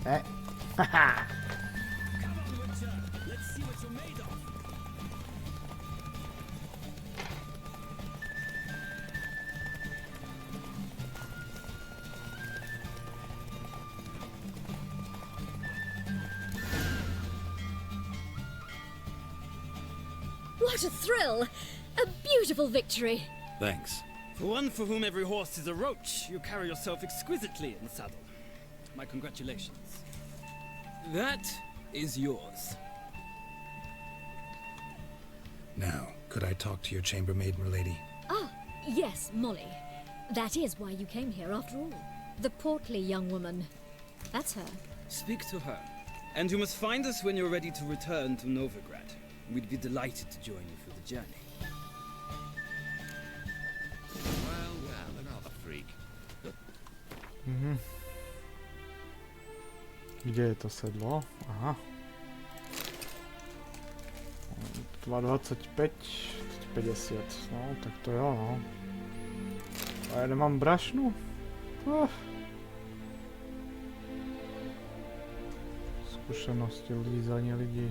Ne, haha. What a thrill! A beautiful victory! Thanks. For one for whom every horse is a roach, you carry yourself exquisitely in the saddle. My congratulations. That is yours. Now, could I talk to your chambermaid, milady? Ah, yes, Molly. That is why you came here after all. The portly young woman. That's her. Speak to her. And you must find us when you're ready to return to Novigrad. We'd be delighted to join you for the journey. Well, another freak. Kde je to sedlo? Aha. 2,25, 50, no tak to jo, no. A ja nemám brašnu? Skúsenosti lízanie lidí.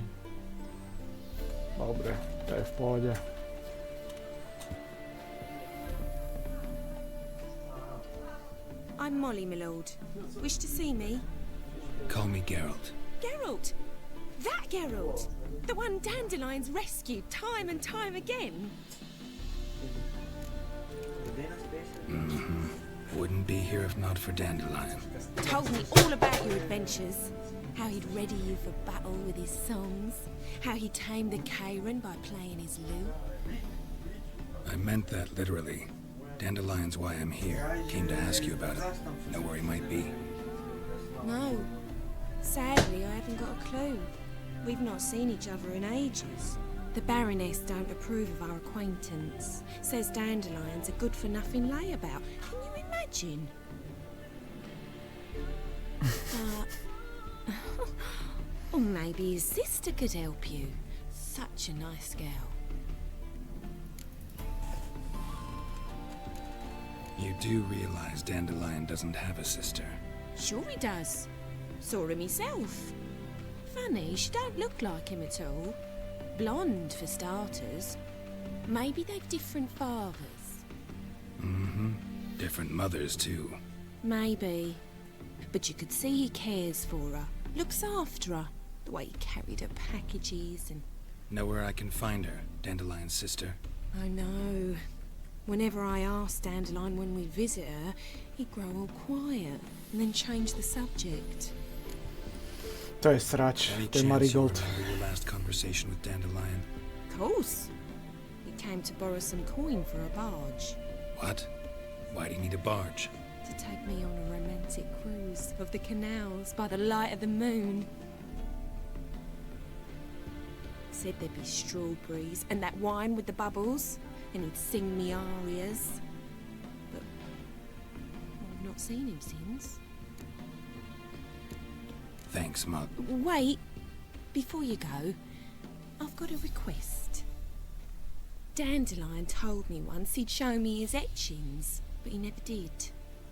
Dobre, to je v pohode. I'm Molly, my lord. Wish to see me? Call me Geralt. Geralt! That Geralt! The one Dandelion's rescued time and time again. Wouldn't be here if not for Dandelion. Told me all about your adventures. How he'd ready you for battle with his songs. How he tamed the Kairan by playing his lute. I meant that literally. Dandelion's why I'm here. Came to ask you about it. Know where he might be? No. Sadly, I haven't got a clue. We've not seen each other in ages. The Baroness don't approve of our acquaintance. Says Dandelion's a good-for-nothing layabout. Can you imagine? Or maybe his sister could help you. such a nice girl. You do realize Dandelion doesn't have a sister. Sure he does. Saw him himself. Funny, she don't look like him at all. Blonde, for starters. Maybe they've different fathers. Mm-hmm. Different mothers, too. Maybe. But you could see he cares for her. Looks after her. The way he carried her packages and... Know where I can find her, Dandelion's sister? I know. Whenever I asked Dandelion when we'd visit her, he'd grow all quiet and then change the subject. To je srač, to je Marigold. Your last conversation with Dandelion? Of course. He came to borrow some coin for a barge. What? Why do you need a barge? To take me on a romantic cruise of the canals by the light of the moon. Said there'd be strawberries and that wine with the bubbles, and he'd sing me arias. But I've not seen him since. Thanks, Mug. Wait, before you go, I've got a request. Dandelion told me once he'd show me his etchings, but he never did.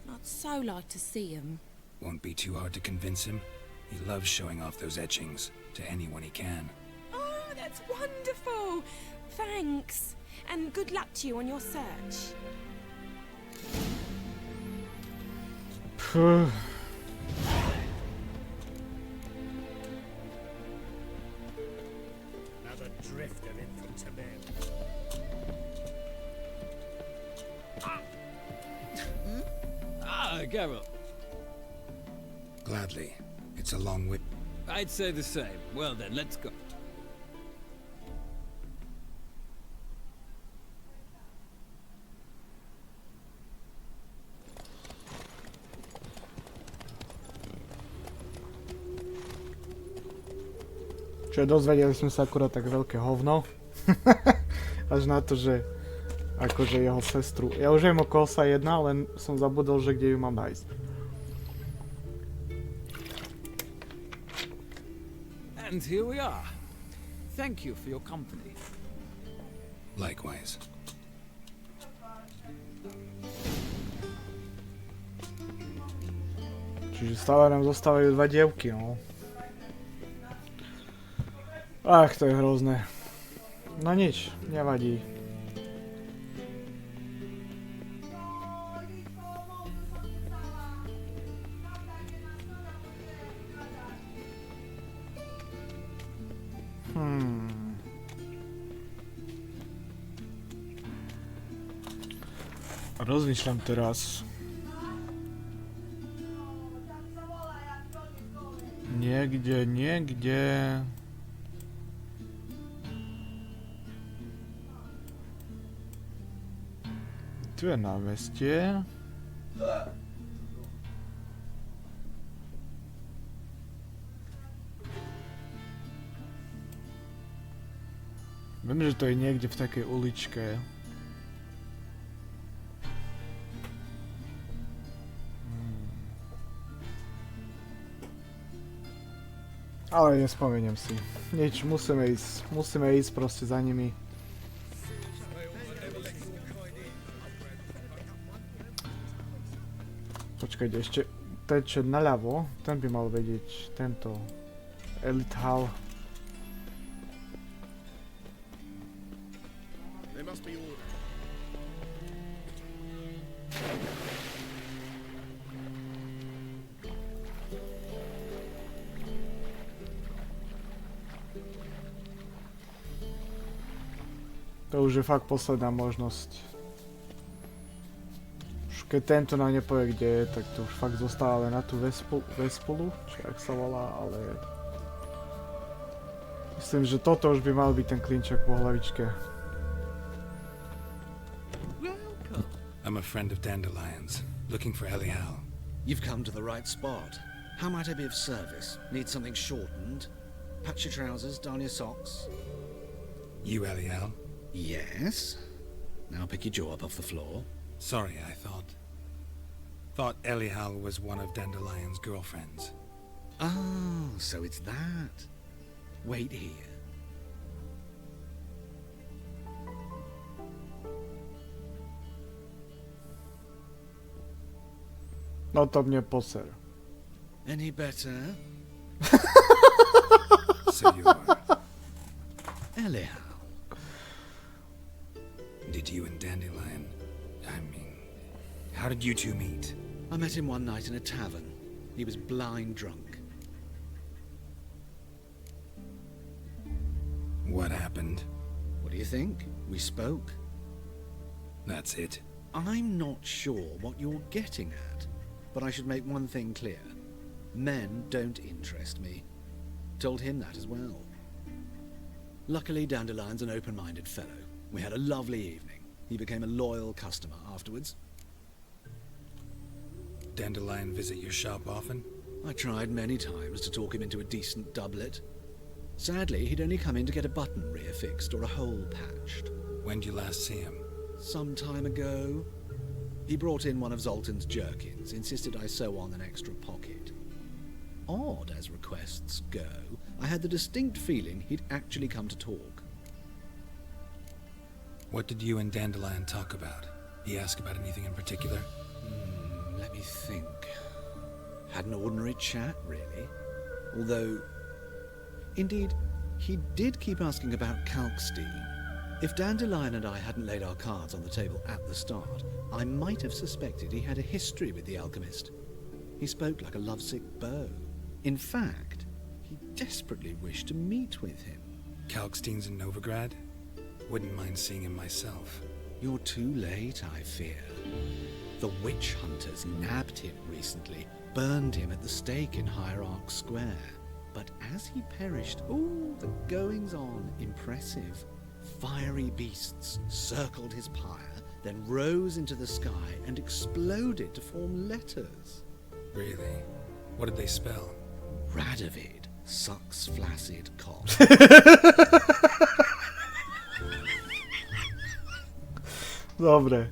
I'd so like to see them. Won't be too hard to convince him. He loves showing off those etchings to anyone he can. Oh, that's wonderful! Thanks, and good luck to you on your search. Another drift of infants of men. Geralt. Gladly. It's a long way. I'd say the same. Well then, let's go. Čiže dozvedeli sme sa akurát tak veľké hovno. Až na to, že akože jeho sestru. Ja už viem, o koho sa jedná, len som zabudol, že kde ju mám nájsť. And here we are. Thank you for your company. Likewise. Čiže stále nám zostávajú dva dievky, no. Ach, to je hrozné. No nič, nevadí. Rozmýšľam teraz. Niekde. Tu je námestie. Viem, že to je niekde v takej uličke. Ale nespomeniem si. Nič, musíme ísť proste za nimi. Počkajte, ešte ten, čo naľavo, ten by mal vedieť, tento Elite Hall. To už je fakt posledná možnosť. Už keď tento nám nepovie, kde je, tak to už fakt zostáva len na tú Vespulu, či jak sa volá, ale... Myslím, že toto už by mal byť ten klinček po hlavičke. I'm a friend of Dandelion's, looking for Elial. You've come to the right spot. How might I be of service? Need something shortened? Patch your trousers, darn your socks? You Elial? Yes. Now pick your jaw up off the floor. Sorry, I thought Elial was one of Dandelion's girlfriends. Oh, so it's that. Wait here. No to mě poser. Any better? So you are. Anyhow. Did you and Dandelion... how did you two meet? I met him one night in a tavern. He was blind drunk. What happened? What do you think? We spoke. That's it? I'm not sure what you're getting at, but I should make one thing clear. Men don't interest me. Told him that as well. Luckily, Dandelion's an open-minded fellow. We had a lovely evening. He became a loyal customer afterwards. Dandelion visit your shop often? I tried many times to talk him into a decent doublet. Sadly, he'd only come in to get a button rear-fixed or a hole patched. When did you last see him? Some time ago. He brought in one of Zoltan's jerkins, insisted I sew on an extra pocket. Odd as requests go, I had the distinct feeling he'd actually come to talk. What did you and Dandelion talk about? He asked about anything in particular? Let me think. Had an ordinary chat, really. Although, indeed, he did keep asking about Kalkstein. If Dandelion and I hadn't laid our cards on the table at the start, I might have suspected he had a history with the alchemist. He spoke like a lovesick beau. In fact, he desperately wished to meet with him. Kalkstein's in Novigrad? Wouldn't mind seeing him myself. You're too late, I fear. The witch hunters nabbed him recently, burned him at the stake in Hierarch Square. But as he perished, the goings-on impressive. Fiery beasts circled his pyre, then rose into the sky and exploded to form letters. Really? What did they spell? Radovid sucks flaccid cock. Dobre.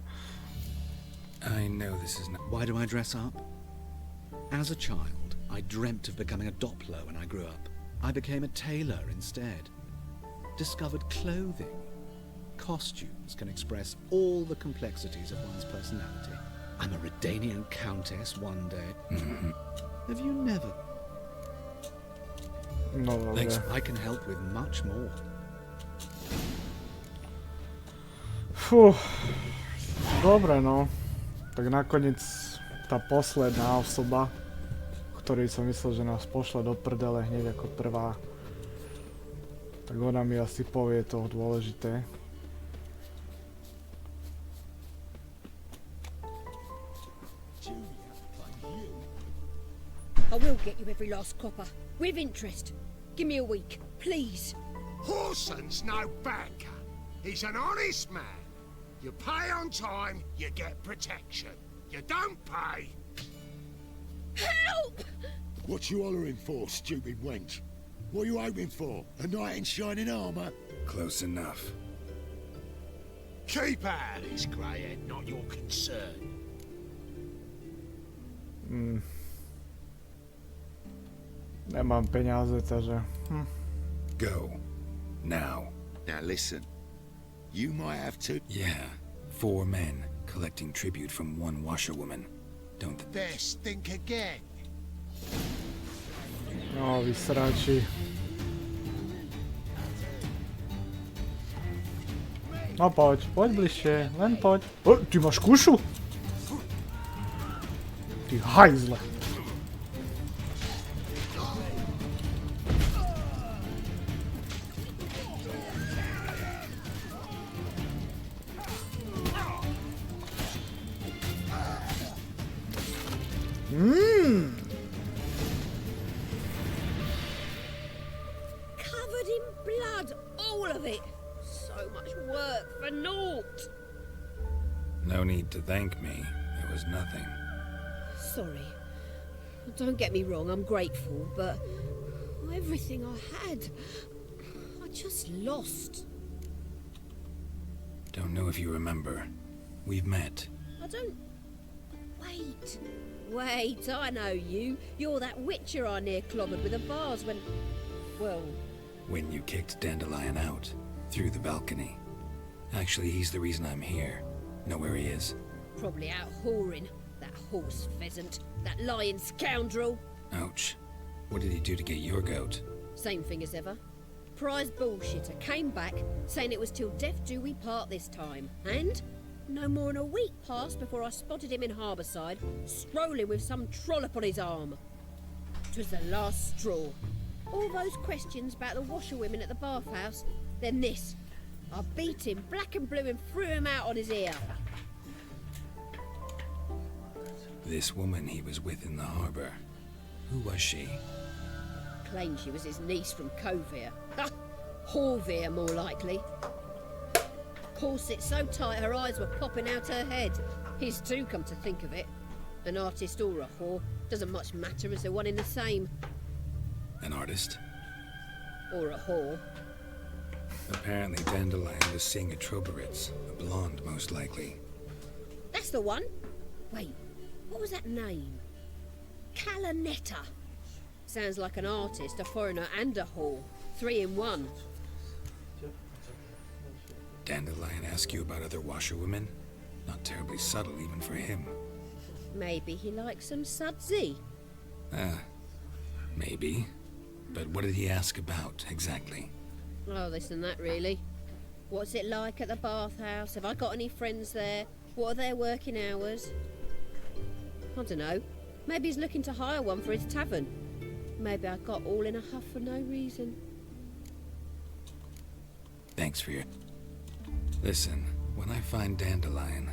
I know this is not... Why do I dress up? As a child, I dreamt of becoming a Doppler when I grew up. I became a tailor instead. Discovered clothing. Costumes can express all the complexities of one's personality. I'm a Redanian countess one day. Have you never? No, dobre. Thanks. I can help with much more. Fú. Dobre, no. Tak nakoniec tá posledná osoba, ktorej som myslel, že nás pošle do prdele hneď ako prvá, tak ona mi asi povie to dôležité. I will get you every last copper, with interest. Give me a week, please. Horson's no banker. He's an honest man. You pay on time, you get protection. You don't pay... Help! What you hollering for, stupid wench? What are you hoping for? A knight in shining armour? Close enough. Keep out of this, greyhead, not your concern. Nemám peniaze, takže... Go. Now. Now listen. You might have to... Yeah. 4 men collecting tribute from one washerwoman. Don't... Best think again. No, vysráči. No poď bližšie, len poď. O, ty máš kušu? Ty hajzle. Covered in blood, all of it. So much work for naught. No need to thank me. It was nothing. Sorry. Don't get me wrong, I'm grateful, but everything I had, I just lost. Don't know if you remember. We've met. I don't... Wait, I know you. You're that witcher I near clobbered with a vase when... Well... When you kicked Dandelion out. Through the balcony. Actually, he's the reason I'm here. Know where he is? Probably out whoring. That That horse pheasant, that lying scoundrel. Ouch. What did he do to get your goat? Same thing as ever. Prize bullshitter came back saying it was till death do we part this time. And no more than a week passed before I spotted him in Harbourside, strolling with some trollop on his arm. 'Twas the last straw. All those questions about the washerwomen at the bathhouse, then this. I beat him black and blue and threw him out on his ear. This woman he was with in the harbour. Who was she? Claimed she was his niece from Covere. Ha! Horvere, more likely. Corset so tight her eyes were popping out her head. His too, come to think of it. An artist or a whore doesn't much matter as they're one in the same. An artist? Or a whore. Apparently Dandelion was seeing a Troberitz, a blonde most likely. That's the one. Wait, what was that name? Calanetta. Sounds like an artist, a foreigner and a whore. 3 in 1. Dandelion ask you about other washerwomen? Not terribly subtle even for him. Maybe he likes some sudsy. Maybe. But what did he ask about, exactly? Oh, this and that, really. What's it like at the bathhouse? Have I got any friends there? What are their working hours? I don't know. Maybe he's looking to hire one for his tavern. Maybe I got all in a huff for no reason. Thanks for your... Listen, when I find Dandelion,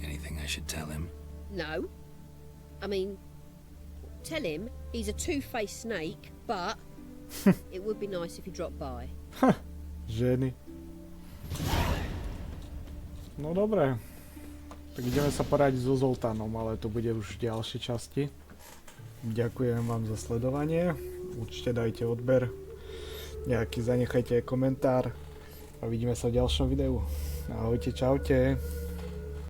anything I should tell him? No. I mean, tell him he's a two-faced snake, but it would be nice if he dropped by. Ženy. No dobre. Tak ideme sa poradiť so Zoltánom, ale to bude už v ďalšej časti. Ďakujem vám za sledovanie. Určite dajte odber. Nejaký zanechajte komentár. A vidíme sa v ďalšom videu. Ahojte, čaute.